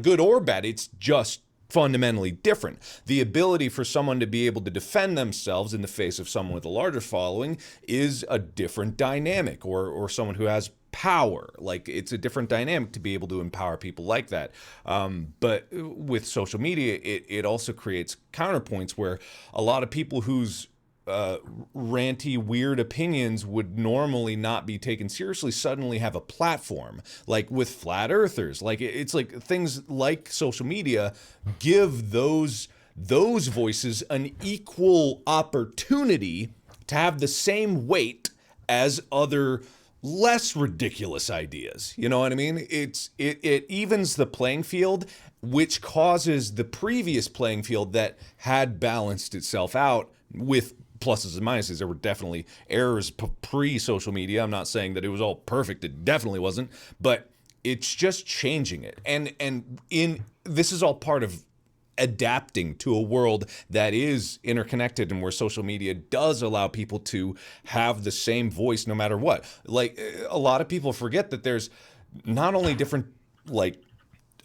good or bad. It's just fundamentally different. The ability for someone to be able to defend themselves in the face of someone with a larger following is a different dynamic, or someone who has power. Like, it's a different dynamic to be able to empower people like that. But with social media, it also creates counterpoints where a lot of people whose ranty, weird opinions would normally not be taken seriously suddenly have a platform. Like with flat earthers, like it's like things like social media give those voices an equal opportunity to have the same weight as other less ridiculous ideas. You know what I mean? It evens the playing field, which causes the previous playing field that had balanced itself out with pluses and minuses. There were definitely errors pre-social media. I'm not saying that it was all perfect. It definitely wasn't. But it's just changing it. And this is all part of adapting to a world that is interconnected and where social media does allow people to have the same voice no matter what. Like, a lot of people forget that there's not only different, like,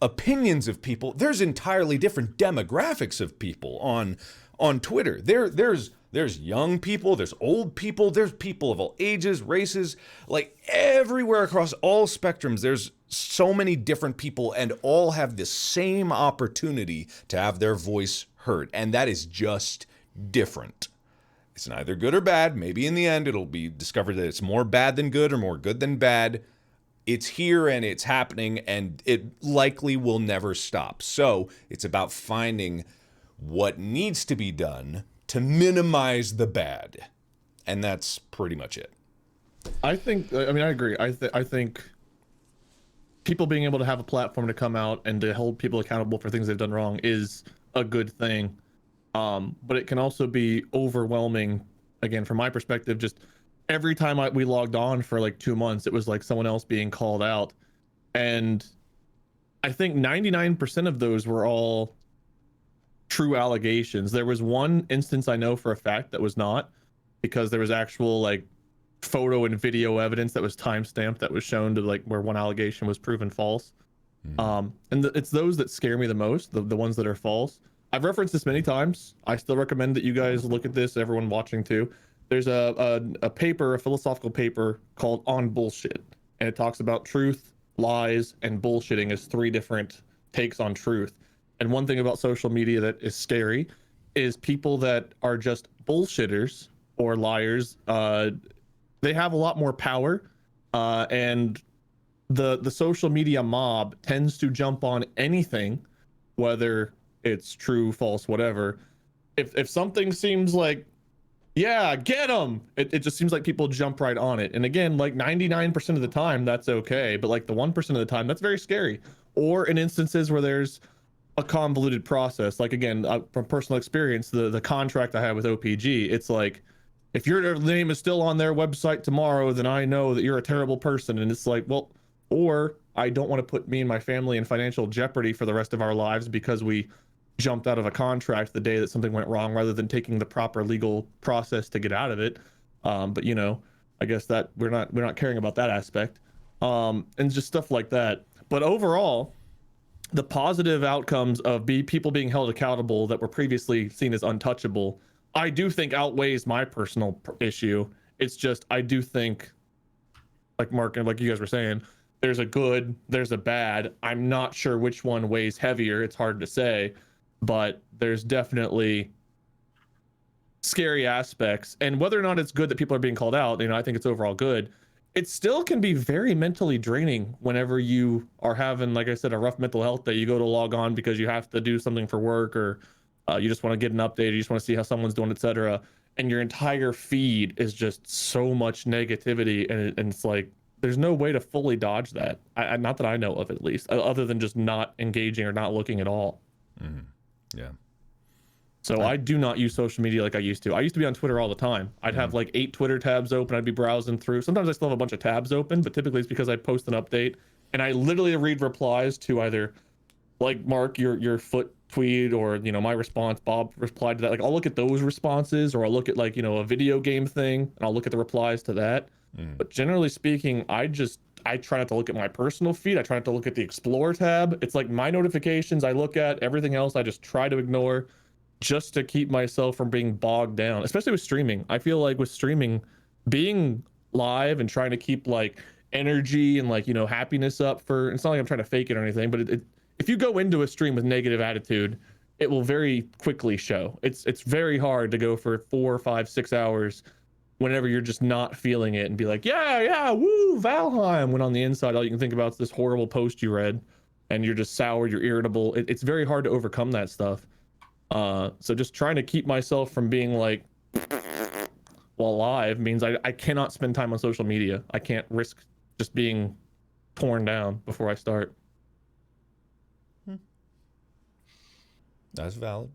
opinions of people, there's entirely different demographics of people on Twitter. There's young people, there's old people, there's people of all ages, races, like everywhere across all spectrums. There's so many different people, and all have the same opportunity to have their voice heard. And that is just different. It's neither good or bad. Maybe in the end it'll be discovered that it's more bad than good or more good than bad. It's here and it's happening, and it likely will never stop. So it's about finding what needs to be done to minimize the bad. And that's pretty much it. I agree. I think people being able to have a platform to come out and to hold people accountable for things they've done wrong is a good thing. But it can also be overwhelming. Again, from my perspective, just every time we logged on for like 2 months, it was like someone else being called out. And I think 99% of those were all true allegations. There was one instance I know for a fact that was not, because there was actual like photo and video evidence that was timestamped that was shown to like where one allegation was proven false. It's those that scare me the most, the ones that are false. I've referenced this many times. I still recommend that you guys look at this, everyone watching too. There's a paper, a philosophical paper called On Bullshit, and it talks about truth, lies, and bullshitting as 3 different takes on truth. And one thing about social media that is scary is people that are just bullshitters or liars. They have a lot more power, and the social media mob tends to jump on anything, whether it's true, false, whatever. If something seems like, yeah, get them, it just seems like people jump right on it. And again, like 99% of the time, that's okay. But like the 1% of the time, that's very scary. Or in instances where there's a convoluted process, like again, from personal experience, the contract I had with OPG, it's like, if your name is still on their website tomorrow, then I know that you're a terrible person. And it's like, well, or I don't want to put me and my family in financial jeopardy for the rest of our lives because we jumped out of a contract the day that something went wrong, rather than taking the proper legal process to get out of it. But you know, I guess that we're not caring about that aspect, and just stuff like that. But overall, the positive outcomes of people being held accountable that were previously seen as untouchable, I do think outweighs my personal issue. It's just, I do think, like Mark and like you guys were saying, there's a good, there's a bad. I'm not sure which one weighs heavier. It's hard to say, but there's definitely scary aspects. And whether or not it's good that people are being called out, you know, I think it's overall good. It still can be very mentally draining whenever you are having, like I said, a rough mental health day. You go to log on because you have to do something for work, or you just want to get an update, or you just want to see how someone's doing, etc. And your entire feed is just so much negativity, and it's like there's no way to fully dodge that. Not that I know of, at least, other than just not engaging or not looking at all. Yeah. So I do not use social media like I used to. I used to be on Twitter all the time. I'd have like 8 Twitter tabs open. I'd be browsing through. Sometimes I still have a bunch of tabs open, but typically it's because I post an update and I literally read replies to either like Mark, your foot tweet, or, you know, my response, Bob replied to that. Like I'll look at those responses, or I'll look at like, you know, a video game thing and I'll look at the replies to that. But generally speaking, I try not to look at my personal feed. I try not to look at the Explore tab. It's like my notifications I look at, everything else I just try to ignore, just to keep myself from being bogged down, especially with streaming. I feel like with streaming, being live and trying to keep like energy and like, you know, happiness up for, it's not like I'm trying to fake it or anything, but if you go into a stream with negative attitude, it will very quickly show. It's very hard to go for 4, 5, 6 hours whenever you're just not feeling it and be like, yeah, woo, Valheim, when on the inside all you can think about is this horrible post you read, and you're just sour, you're irritable. It's very hard to overcome that stuff. So just trying to keep myself from being like while live means I cannot spend time on social media. I can't risk just being torn down before I start. That's valid.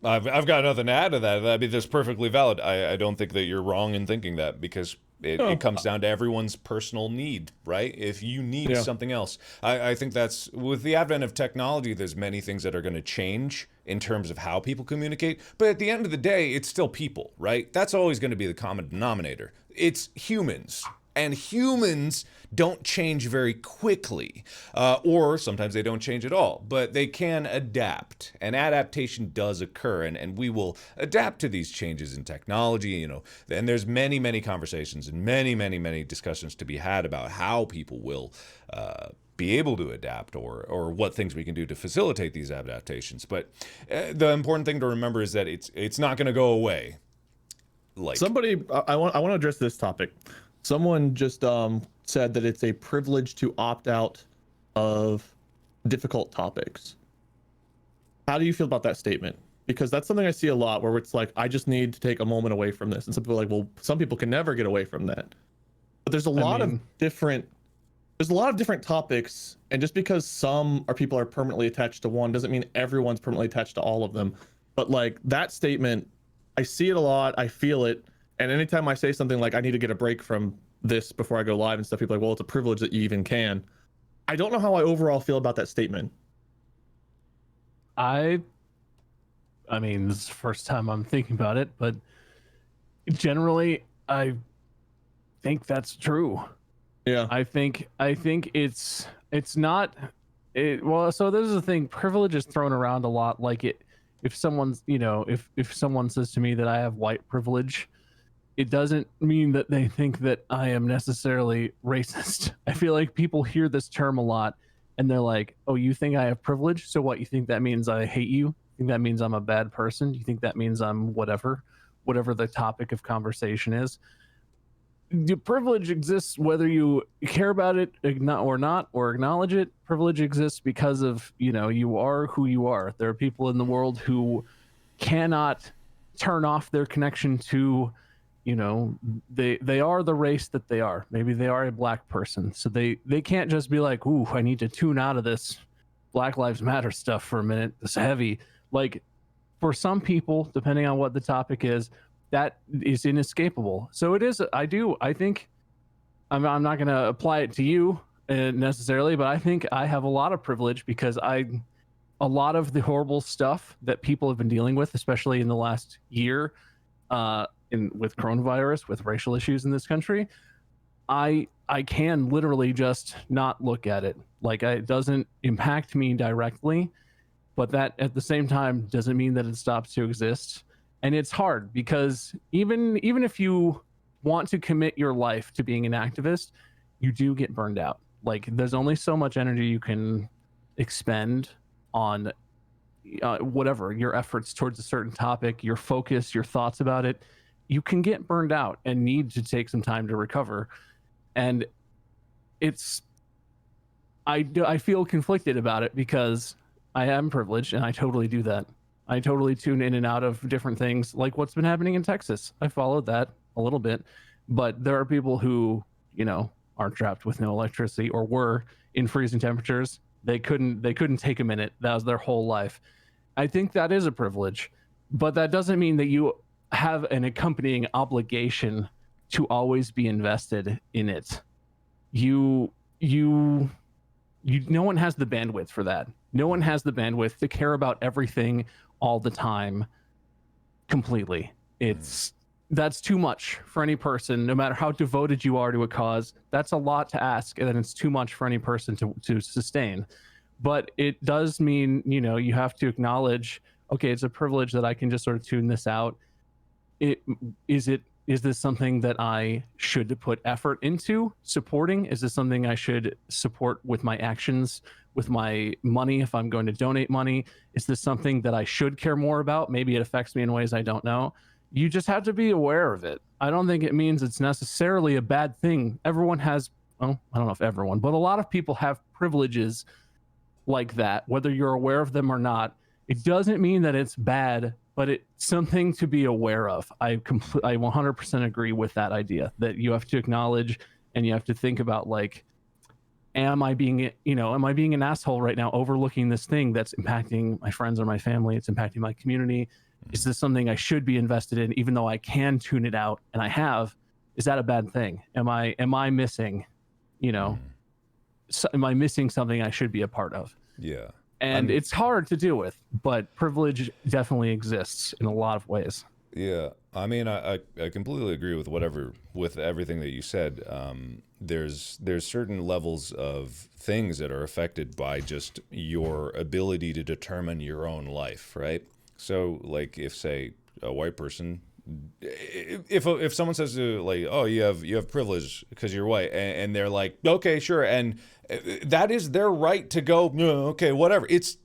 I've got nothing to add to that. I mean, that's perfectly valid. I don't think that you're wrong in thinking that, because it comes down to everyone's personal need, right? If you need something else. I think that's, with the advent of technology, there's many things that are going to change in terms of how people communicate. But at the end of the day, it's still people, right? That's always going to be the common denominator. It's humans. And humans don't change very quickly, or sometimes they don't change at all, but they can adapt, and adaptation does occur, and we will adapt to these changes in technology, you know. And there's many, many conversations and many, many, many discussions to be had about how people will be able to adapt, or what things we can do to facilitate these adaptations. But the important thing to remember is that it's not going to go away. Like somebody, I want to address this topic. Someone just said that it's a privilege to opt out of difficult topics. How do you feel about that statement? Because that's something I see a lot, where it's like, I just need to take a moment away from this. And some people are like, well, some people can never get away from that. But there's a lot of different topics. And just because some people are permanently attached to one doesn't mean everyone's permanently attached to all of them. But like that statement, I see it a lot. I feel it. And anytime I say something like, I need to get a break from this before I go live and stuff, people are like, well, it's a privilege that you even can. I don't know how I overall feel about that statement. I mean, this is the first time I'm thinking about it, but generally, I think that's true. Yeah. I think it's not it. Well, so this is the thing. Privilege is thrown around a lot. Like if someone's, you know, if someone says to me that I have white privilege, it doesn't mean that they think that I am necessarily racist. I feel like people hear this term a lot and they're like, oh, you think I have privilege? So what, you think that means I hate you? You think that means I'm a bad person? You think that means I'm whatever the topic of conversation is? The privilege exists whether you care about it or not, or acknowledge it. Privilege exists because of, you know, you are who you are. There are people in the world who cannot turn off their connection to, you know, they are the race that they are. Maybe they are a black person, so they can't just be like, ooh, I need to tune out of this Black Lives Matter stuff for a minute. It's heavy. Like, for some people, depending on what the topic is, that is inescapable. So it is. I think I'm not going to apply it to you necessarily, but I think I have a lot of privilege because a lot of the horrible stuff that people have been dealing with, especially in the last year, with coronavirus, with racial issues in this country, I can literally just not look at it. Like, it doesn't impact me directly, but that at the same time doesn't mean that it stops to exist. And it's hard because even if you want to commit your life to being an activist, you do get burned out. Like there's only so much energy you can expend on whatever your efforts towards a certain topic, your focus, your thoughts about it. You can get burned out and need to take some time to recover. And it's I feel conflicted about it because I am privileged and I totally do that. I totally tune in and out of different things, like what's been happening in Texas. I followed that a little bit, but there are people who, you know, are trapped with no electricity or were in freezing temperatures. They couldn't take a minute. That was their whole life. I think that is a privilege, but that doesn't mean that you have an accompanying obligation to always be invested in it. You no one has the bandwidth for that. No one has the bandwidth to care about everything all the time completely. That's too much for any person, no matter how devoted you are to a cause. That's a lot to ask, and then it's too much for any person to sustain. But it does mean, you know, you have to acknowledge, okay, it's a privilege that I can just sort of tune this out. Is this something that I should put effort into supporting? Is this something I should support with my actions, with my money, if I'm going to donate money? Is this something that I should care more about? Maybe it affects me in ways I don't know. You just have to be aware of it. I don't think it means it's necessarily a bad thing. Everyone has, well, I don't know if everyone, but a lot of people have privileges like that, whether you're aware of them or not. It doesn't mean that it's bad, but it's something to be aware of. I 100% agree with that idea, that you have to acknowledge and you have to think about, like, am I being an asshole right now, overlooking this thing that's impacting my friends or my family? It's impacting my community. Is this something I should be invested in, even though I can tune it out and I have? Is that a bad thing? Am I missing, am I missing something I should be a part of? Yeah. And it's hard to deal with, but privilege definitely exists in a lot of ways. Yeah, I mean, I completely agree with everything that you said. There's certain levels of things that are affected by just your ability to determine your own life, right? So, like, if, say, a white person, if someone says to, like, oh, you have privilege because you're white, and they're like, okay, sure, and that is their right to go, no, okay, whatever. It's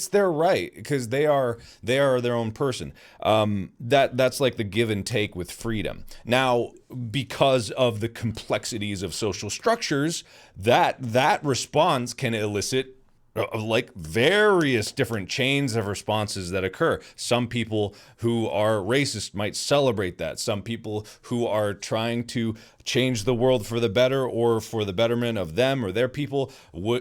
their right, because they are their own person. That's like the give and take with freedom. Now, because of the complexities of social structures, that response can elicit like various different chains of responses that occur. Some people who are racist might celebrate that. Some people who are trying to change the world for the better or for the betterment of them or their people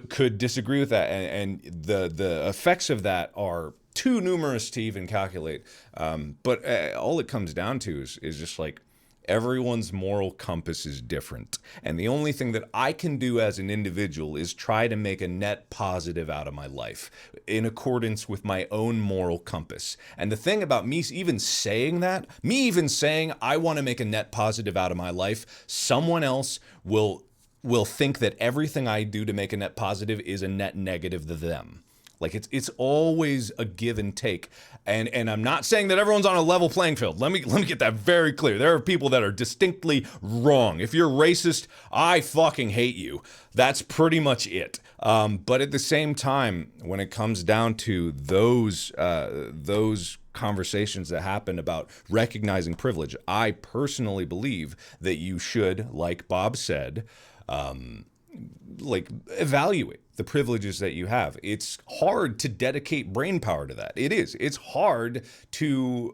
could disagree with that. And the effects of that are too numerous to even calculate. But all it comes down to is just like, everyone's moral compass is different. And the only thing that I can do as an individual is try to make a net positive out of my life in accordance with my own moral compass. And the thing about me even saying I want to make a net positive out of my life, someone else will think that everything I do to make a net positive is a net negative to them. Like it's always a give and take. And I'm not saying that everyone's on a level playing field. Let me get that very clear. There are people that are distinctly wrong. If you're racist, I fucking hate you. That's pretty much it. But at the same time, when it comes down to those conversations that happen about recognizing privilege, I personally believe that you should, like Bob said, evaluate the privileges that you have. It's hard to dedicate brain power to that. It is. It's hard to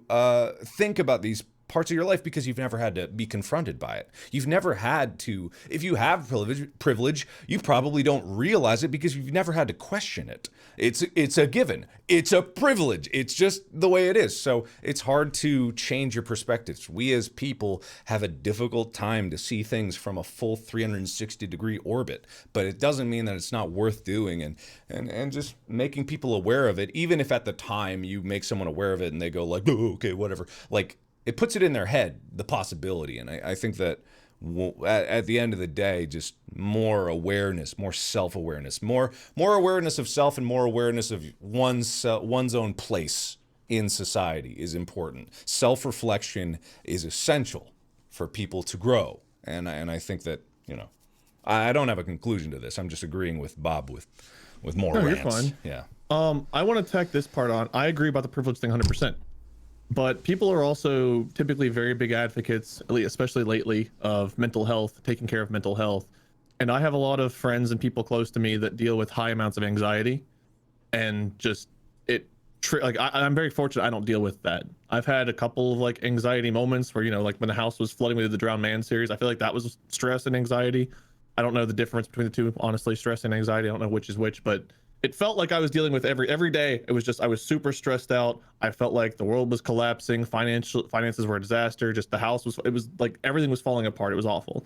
think about these parts of your life because you've never had to be confronted by it. You've never had to, if you have privilege, you probably don't realize it because you've never had to question it. It's a given. It's a privilege. It's just the way it is. So it's hard to change your perspectives. We as people have a difficult time to see things from a full 360-degree orbit, but it doesn't mean that it's not worth doing and just making people aware of it, even if at the time you make someone aware of it and they go like, oh, okay, whatever. Like, it puts it in their head, the possibility. And I think that at the end of the day, just more awareness, more self-awareness, more awareness of self and more awareness of one's own place in society is important. Self-reflection is essential for people to grow. And I think that, you know, I don't have a conclusion to this. I'm just agreeing with Bob with more No, you're rants. fine. Yeah. I want to tack this part on. I agree about the privilege thing 100%. But people are also typically very big advocates, especially lately, of mental health, taking care of mental health. And I have a lot of friends and people close to me that deal with high amounts of anxiety, and just I'm very fortunate I don't deal with that. I've had a couple of like anxiety moments where, you know, like when the house was flooding with the Drowned Man series, I feel like that was stress and anxiety. I don't know the difference between the two, honestly. Stress and anxiety, I don't know which is which, but it felt like I was dealing with every day. It was just, I was super stressed out. I felt like the world was collapsing. Finances were a disaster. Just the house was, it was like everything was falling apart. It was awful.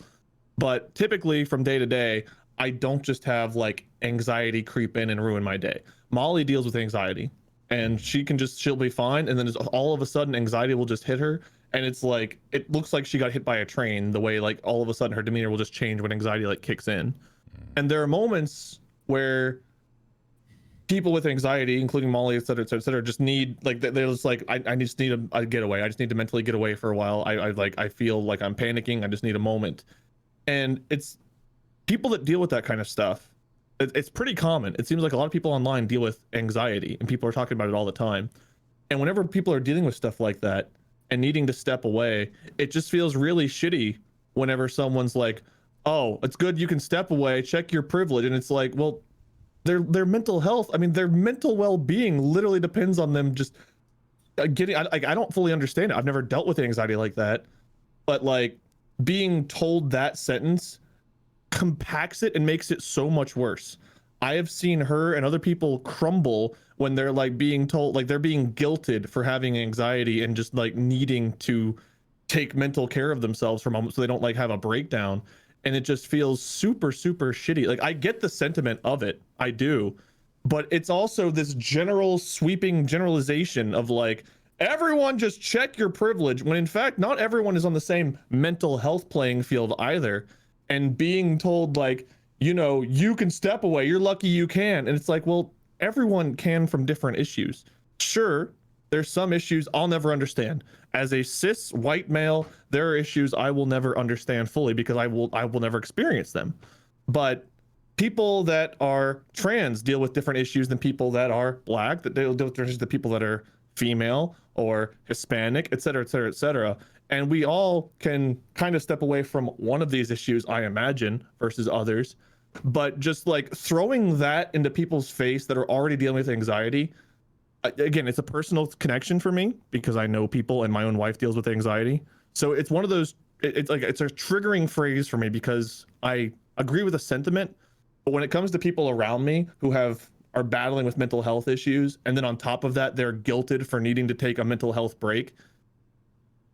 But typically from day to day, I don't just have like anxiety creep in and ruin my day. Molly deals with anxiety, and she'll be fine. And then all of a sudden anxiety will just hit her. And it's like, it looks like she got hit by a train, the way like all of a sudden her demeanor will just change when anxiety like kicks in. And there are moments where people with anxiety, including Molly, et cetera, just need, like, they're just like, I just need a getaway. I just need to mentally get away for a while. I feel like I'm panicking. I just need a moment. And it's people that deal with that kind of stuff. It's pretty common. It seems like a lot of people online deal with anxiety, and people are talking about it all the time. And whenever people are dealing with stuff like that and needing to step away, it just feels really shitty whenever someone's like, oh, it's good you can step away, check your privilege. And it's like, well, their mental health, I mean, their mental well-being literally depends on them just getting, I don't fully understand it. I've never dealt with anxiety like that, but like being told that sentence compacts it and makes it so much worse. I have seen her and other people crumble when they're like being told, like they're being guilted for having anxiety and just like needing to take mental care of themselves for a moment so they don't like have a breakdown. And it just feels super, super shitty. Like, I get the sentiment of it, I do, but it's also this general sweeping generalization of like, everyone just check your privilege, when in fact, not everyone is on the same mental health playing field either. And being told like, you know, you can step away, you're lucky you can. And it's like, well, everyone can from different issues. Sure, there's some issues I'll never understand. As a cis white male, there are issues I will never understand fully because I will never experience them. But people that are trans deal with different issues than people that are black, that deal with different issues than people that are female or Hispanic, et cetera, et cetera, et cetera. And we all can kind of step away from one of these issues, I imagine, versus others. But just like throwing that into people's face that are already dealing with anxiety, again, it's a personal connection for me because I know people and my own wife deals with anxiety. So it's one of those, it's like, it's a triggering phrase for me because I agree with the sentiment, but when it comes to people around me who are battling with mental health issues, and then on top of that, they're guilted for needing to take a mental health break,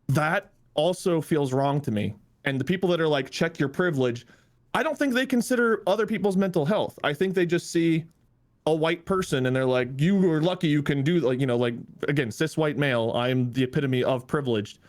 that also feels wrong to me. And the people that are like, check your privilege, I don't think they consider other people's mental health. I think they just see a white person and they're like, you are lucky you can do, like, you know, like, again, cis white male, I'm the epitome of privileged.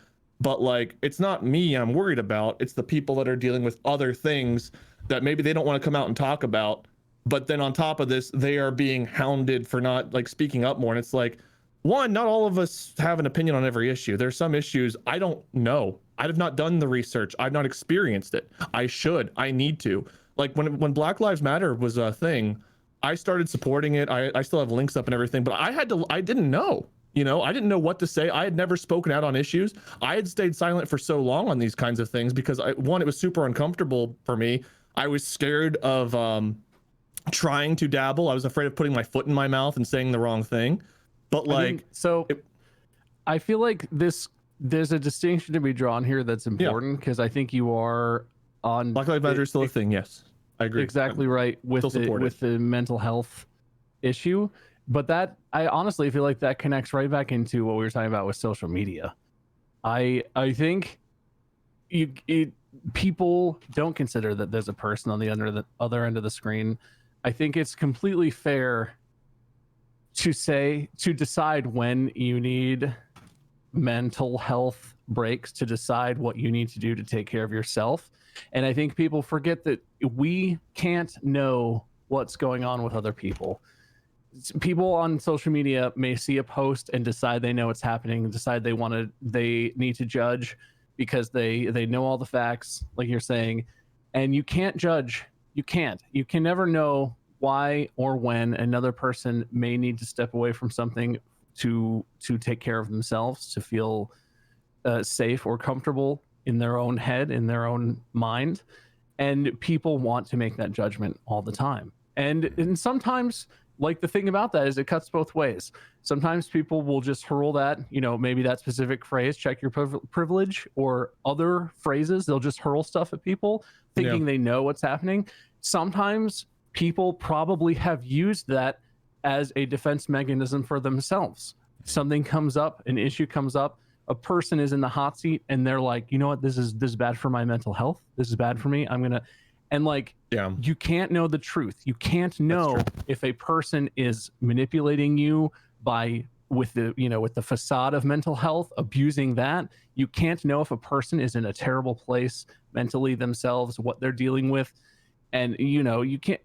But like, it's not me I'm worried about, it's the people that are dealing with other things that maybe they don't want to come out and talk about. But then on top of this, they are being hounded for not like speaking up more. And it's like, one, not all of us have an opinion on every issue. There's some issues I don't know. I have not done the research. I've not experienced it. I should. I need to. Like when Black Lives Matter was a thing, I started supporting it. I still have links up and everything, but I didn't know. You know, I didn't know what to say. I had never spoken out on issues. I had stayed silent for so long on these kinds of things because one, it was super uncomfortable for me. I was scared of trying to dabble. I was afraid of putting my foot in my mouth and saying the wrong thing. But like, I feel like there's a distinction to be drawn here that's important because I think you are on Black Lives Matter is still a thing. Yes, I agree. Exactly right with the mental health issue. But that, I honestly feel like that connects right back into what we were talking about with social media. I think people don't consider that there's a person on the other end of the screen. I think it's completely fair to decide when you need mental health breaks, to decide what you need to do to take care of yourself. And I think people forget that we can't know what's going on with other people. People on social media may see a post and decide they know what's happening and decide they need to judge. because they know all the facts, like you're saying, and you can't judge. You can never know why or when another person may need to step away from something to take care of themselves, to feel safe or comfortable in their own head, in their own mind. And people want to make that judgment all the time. And sometimes, like, the thing about that is it cuts both ways. Sometimes people will just hurl that, maybe that specific phrase, check your privilege, or other phrases. They'll just hurl stuff at people thinking they know what's happening. Sometimes people probably have used that as a defense mechanism for themselves. Something comes up, an issue comes up, a person is in the hot seat, and they're like, you know what, this is bad for my mental health. This is bad for me. You can't know the truth. You can't know if a person is manipulating you with the facade of mental health, abusing that. You can't know if a person is in a terrible place mentally themselves, what they're dealing with. And you can't,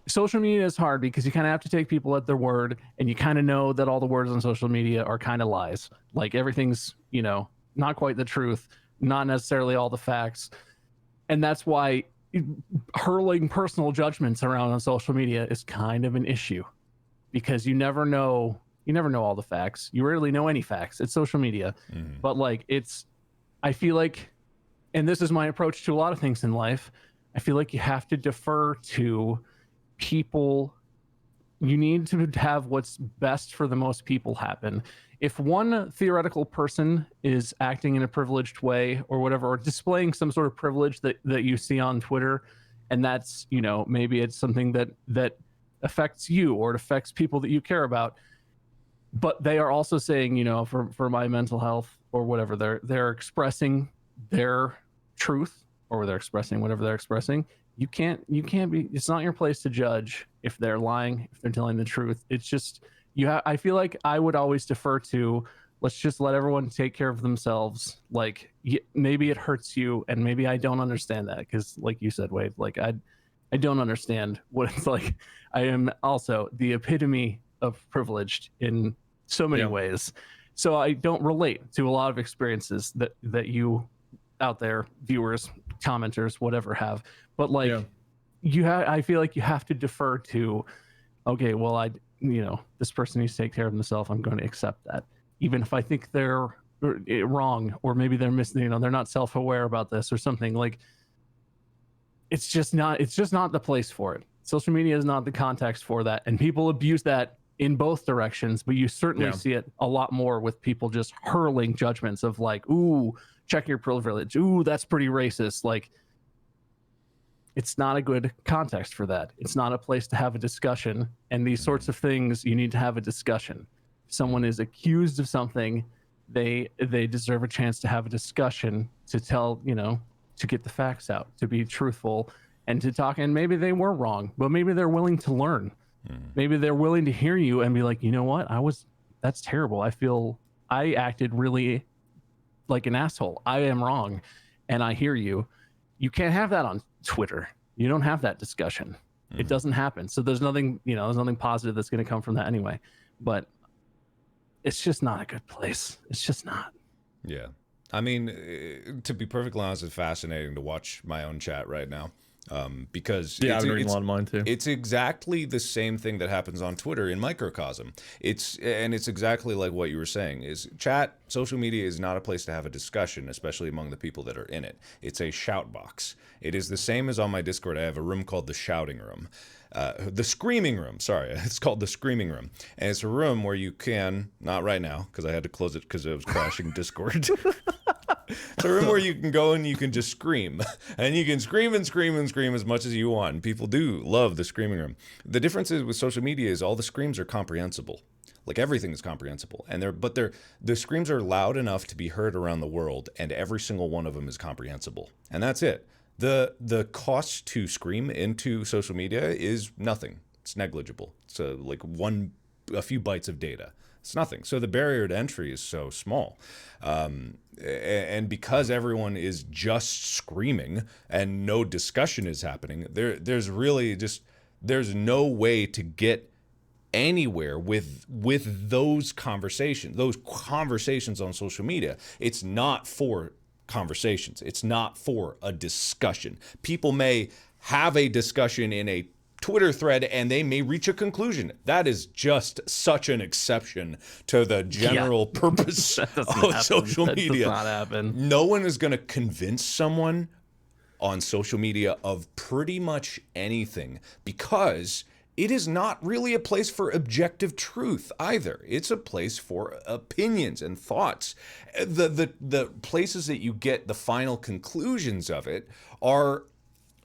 social media is hard because you kind of have to take people at their word, and you kind of know that all the words on social media are kind of lies. Like, everything's, not quite the truth, not necessarily all the facts. And that's why hurling personal judgments around on social media is kind of an issue, because you never know all the facts. You rarely know any facts. It's social media. But I feel like, and this is my approach to a lot of things in life, I feel like you have to defer to people. You need to have what's best for the most people happen. If one theoretical person is acting in a privileged way or whatever, or displaying some sort of privilege that you see on Twitter, and that's, maybe it's something that affects you, or it affects people that you care about, but they are also saying, for my mental health or whatever, they're expressing their truth, or they're expressing whatever they're expressing. You can't be, it's not your place to judge if they're lying, if they're telling the truth. It's just, I feel like I would always defer to, let's just let everyone take care of themselves. Like, maybe it hurts you, and maybe I don't understand that, because like you said, Wade, like I don't understand what it's like. I am also the epitome of privileged in so many ways. So I don't relate to a lot of experiences that you out there, viewers, commenters, whatever, have. But I feel like you have to defer to, okay, well, this person needs to take care of themselves. I'm going to accept that, even if I think they're wrong, or maybe they're missing, they're not self-aware about this or something. Like, it's just not the place for it. Social media is not the context for that, and people abuse that in both directions. But you certainly see it a lot more with people just hurling judgments of like, ooh, check your privilege. Ooh, that's pretty racist. Like, it's not a good context for that. It's not a place to have a discussion. And these sorts of things, you need to have a discussion. If someone is accused of something, they deserve a chance to have a discussion, to tell, to get the facts out, to be truthful, and to talk. And maybe they were wrong, but maybe they're willing to learn. Maybe they're willing to hear you and be like, you know what? That's terrible. I feel I acted really like an asshole. I am wrong. And I hear you. You can't have that on Twitter. You don't have that discussion. It doesn't happen. So there's nothing positive that's going to come from that anyway. But it's just not a good place. It's just not. Yeah. I mean, to be perfectly honest, it's fascinating to watch my own chat right now. Because I've been reading a lot of mine too. It's exactly the same thing that happens on Twitter in microcosm. It's exactly like what you were saying. Is chat, social media is not a place to have a discussion, especially among the people that are in it. It's a shout box. It is the same as on my Discord. I have a room called the Shouting Room. The Screaming Room, sorry. It's called the Screaming Room. And it's a room where you can, not right now, because I had to close it because it was crashing Discord. It's a room where you can go and you can just scream. And you can scream and scream and scream as much as you want. People do love the Screaming Room. The difference is with social media is all the screams are comprehensible. Like, everything is comprehensible. And the screams are loud enough to be heard around the world, and every single one of them is comprehensible. And that's it. The cost to scream into social media is nothing. It's negligible. It's like a few bytes of data. It's nothing. So the barrier to entry is so small. And because everyone is just screaming and no discussion is happening, there's no way to get anywhere with those conversations on social media. It's not for conversations. It's not for a discussion. People may have a discussion in a Twitter thread and they may reach a conclusion. That is just such an exception to the general purpose of social media. That does not happen. No one is going to convince someone on social media of pretty much anything, because it is not really a place for objective truth either. It's a place for opinions and thoughts. The places that you get the final conclusions of it are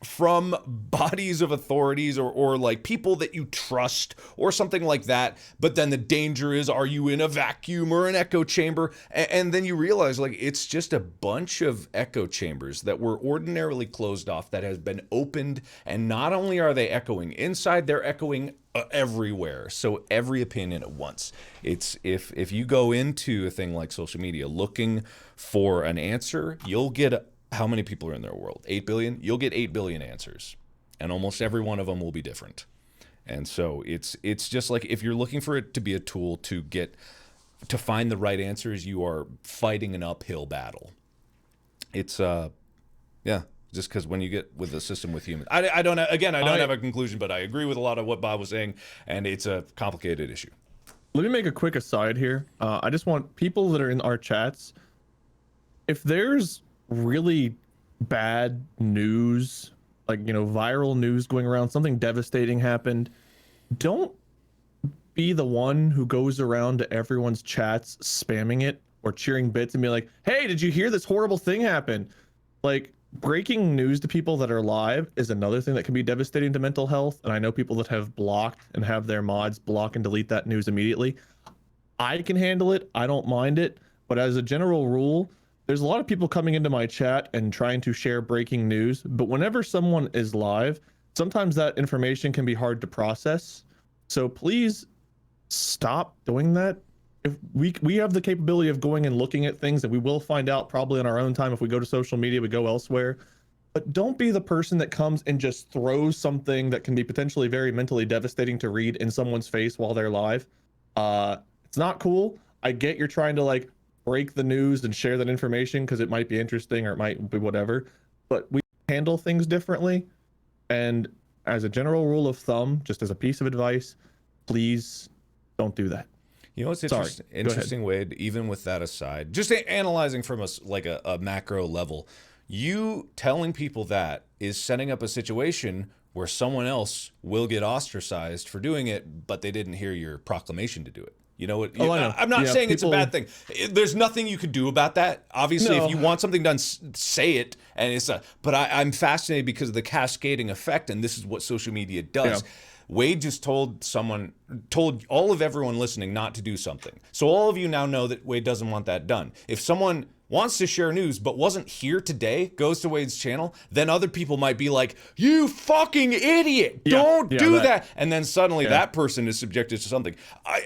from bodies of authorities or like people that you trust or something like that. But then the danger is, are you in a vacuum or an echo chamber? And then you realize, like, it's just a bunch of echo chambers that were ordinarily closed off that has been opened. And not only are they echoing inside, they're echoing everywhere. So every opinion at once. It's if you go into a thing like social media looking for an answer, you'll get how many people are in their world? 8 billion? You'll get 8 billion answers. And almost every one of them will be different. And so it's just like, if you're looking for it to be a tool to find the right answers, you are fighting an uphill battle. It's just because when you get with the system with humans, I don't have a conclusion, but I agree with a lot of what Bob was saying, and it's a complicated issue. Let me make a quick aside here. I just want people that are in our chats, if there's really bad news, like, viral news going around, something devastating happened, don't be the one who goes around to everyone's chats spamming it or cheering bits and be like, hey, did you hear this horrible thing happen? Like, breaking news to people that are live is another thing that can be devastating to mental health. And I know people that have blocked and have their mods block and delete that news immediately. I can handle it. I don't mind it. But as a general rule, there's a lot of people coming into my chat and trying to share breaking news, but whenever someone is live, sometimes that information can be hard to process. So please stop doing that. If we have the capability of going and looking at things, and we will find out probably in our own time if we go to social media, we go elsewhere. But don't be the person that comes and just throws something that can be potentially very mentally devastating to read in someone's face while they're live. It's not cool. I get you're trying to break the news and share that information because it might be interesting or it might be whatever, but we handle things differently. And as a general rule of thumb, just as a piece of advice, please don't do that. You know what's interesting, Wade, even with that aside, just analyzing from a macro level, you telling people that is setting up a situation where someone else will get ostracized for doing it, but they didn't hear your proclamation to do it. You know what? I'm not saying it's a bad thing. There's nothing you could do about that. Obviously, if you want something done, say it. And but I'm fascinated because of the cascading effect, and this is what social media does. Yeah. Wade just told all of everyone listening not to do something. So all of you now know that Wade doesn't want that done. If someone wants to share news but wasn't here today, goes to Wade's channel, then other people might be like, you fucking idiot, don't do that. And then suddenly that person is subjected to something.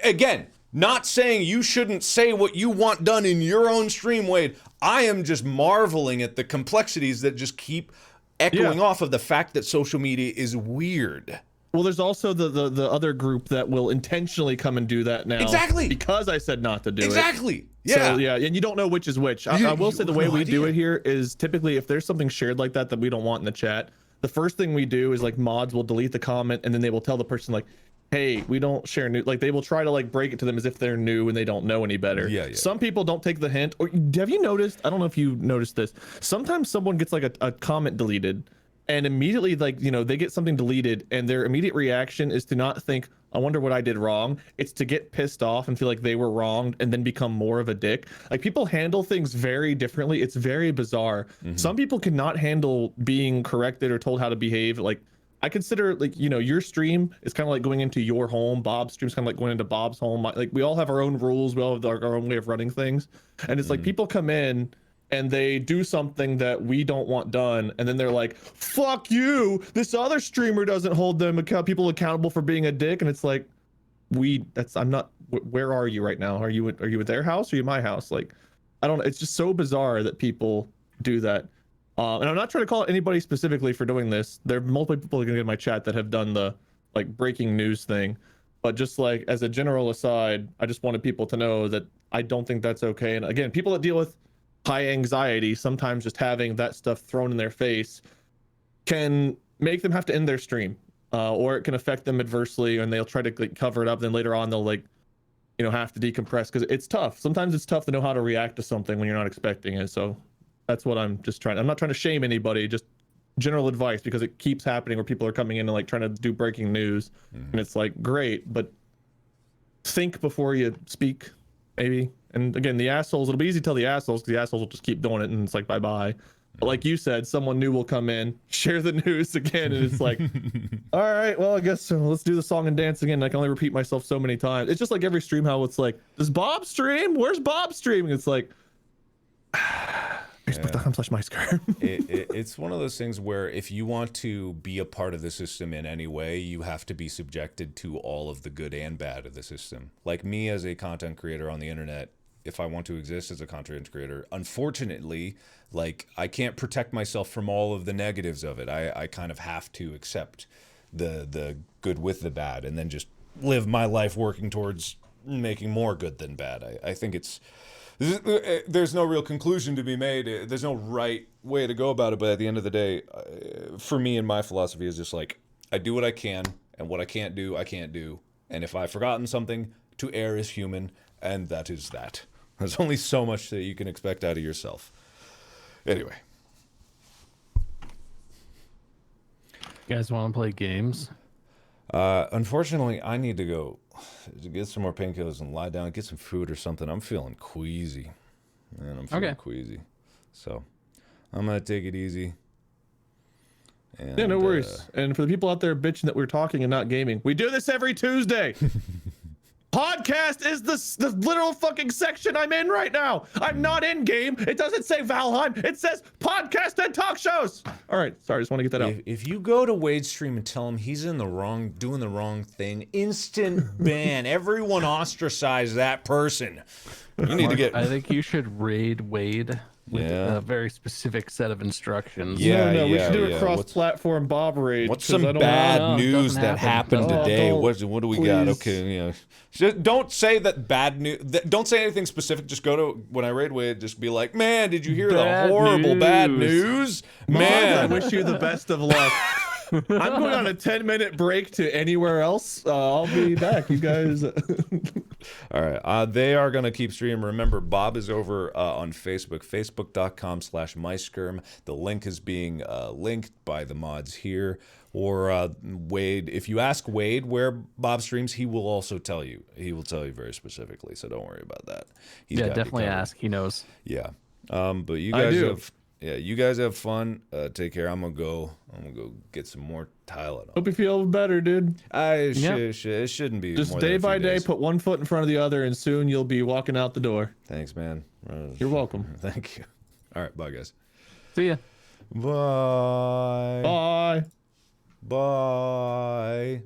Again, not saying you shouldn't say what you want done in your own stream, Wade. I am just marveling at the complexities that just keep echoing off of the fact that social media is weird. Well, there's also the other group that will intentionally come and do that now. Exactly. Because I said not to do it. Exactly. Yeah. So, and you don't know which is which. I will say the way we do it here is typically if there's something shared like that we don't want in the chat, the first thing we do is mods will delete the comment and then they will tell the person hey, we don't share news. They will try to break it to them as if they're new and they don't know any better. Yeah. Some people don't take the hint. Or have you noticed? I don't know if you noticed this. Sometimes someone gets a comment deleted, and immediately they get something deleted, and their immediate reaction is to not think, I wonder what I did wrong. It's to get pissed off and feel like they were wronged and then become more of a dick. People handle things very differently. It's very bizarre. Mm-hmm. Some people cannot handle being corrected or told how to behave. I consider your stream is kind of like going into your home. Bob's stream is kind of like going into Bob's home. We all have our own rules. We all have our own way of running things. And it's people come in and they do something that we don't want done, and then they're like, fuck you, this other streamer doesn't hold people accountable for being a dick. And it's I'm not, where are you right now? Are you at their house or are you at my house? I don't know. It's just so bizarre that people do that. And I'm not trying to call anybody specifically for doing this. There are multiple people in my chat that have done the breaking news thing, But just like as a general aside, I just wanted people to know that I don't think that's okay. And again, people that deal with high anxiety, sometimes just having that stuff thrown in their face can make them have to end their stream, or it can affect them adversely, and they'll try to like, cover it up. Then later on, they'll like, you know, have to decompress because it's tough. Sometimes it's tough to know how to react to something when you're not expecting it. So that's what I'm not trying to shame anybody, just general advice, because it keeps happening where people are coming in and like trying to do breaking news, and it's like great, but think before you speak, maybe. And again, the assholes, it'll be easy to tell the assholes because the assholes will just keep doing it, and it's like bye bye. But like you said, someone new will come in, share the news again, and it's like, all right, well, I guess let's do the song and dance again. I can only repeat myself so many times. It's just like every stream, how it's like, does Bob stream? Where's Bob streaming? It's like, Facebook.com/MyScar. It's one of those things where if you want to be a part of the system in any way, you have to be subjected to all of the good and bad of the system. Like me as a content creator on the internet, if I want to exist as a content creator, unfortunately, like I can't protect myself from all of the negatives of it. I kind of have to accept the good with the bad and then just live my life working towards making more good than bad. I think there's no real conclusion to be made. There's no right way to go about it. But at the end of the day, for me and my philosophy is just like, I do what I can, and what I can't do, I can't do. And if I've forgotten something, to err is human, and that is that. There's only so much that you can expect out of yourself. Anyway. You guys want to play games? Unfortunately, I need to go to get some more painkillers and lie down and get some food or something. I'm feeling queasy. Man, I'm feeling queasy. So I'm going to take it easy. And, yeah, no worries. And for the people out there bitching that we're talking and not gaming, we do this every Tuesday. Podcast is the literal fucking section I'm in right now. I'm not in game. It doesn't say Valheim. It says podcast and talk shows. All right, sorry, just want to get that out. If you go to Wade's stream and tell him he's in the wrong, doing the wrong thing, instant ban. Everyone ostracize that person. You need to get. I think you should raid Wade with a very specific set of instructions. Yeah, no, we should do a cross-platform Bob raid. What's some bad news that happened today? What do we got? Okay, you know, don't say that bad news. Don't say anything specific. Just go to when I raid Wade. Just be like, man, did you hear the horrible bad news? Man, I wish you the best of luck. I'm going on a 10-minute break to anywhere else. I'll be back, you guys. All right. They are going to keep streaming. Remember, Bob is over on Facebook, facebook.com/myskirm. The link is being linked by the mods here. Or Wade, if you ask Wade where Bob streams, he will also tell you. He will tell you very specifically, so don't worry about that. He's got definitely ask. He knows. Yeah. But you guys have... Yeah, you guys have fun. Take care. I'm gonna go get some more Tylenol. Hope you feel better, dude. It shouldn't be. Just more day than by day, days. Put one foot in front of the other, and soon you'll be walking out the door. Thanks, man. You're welcome. Thank you. All right, bye, guys. See ya. Bye. Bye. Bye.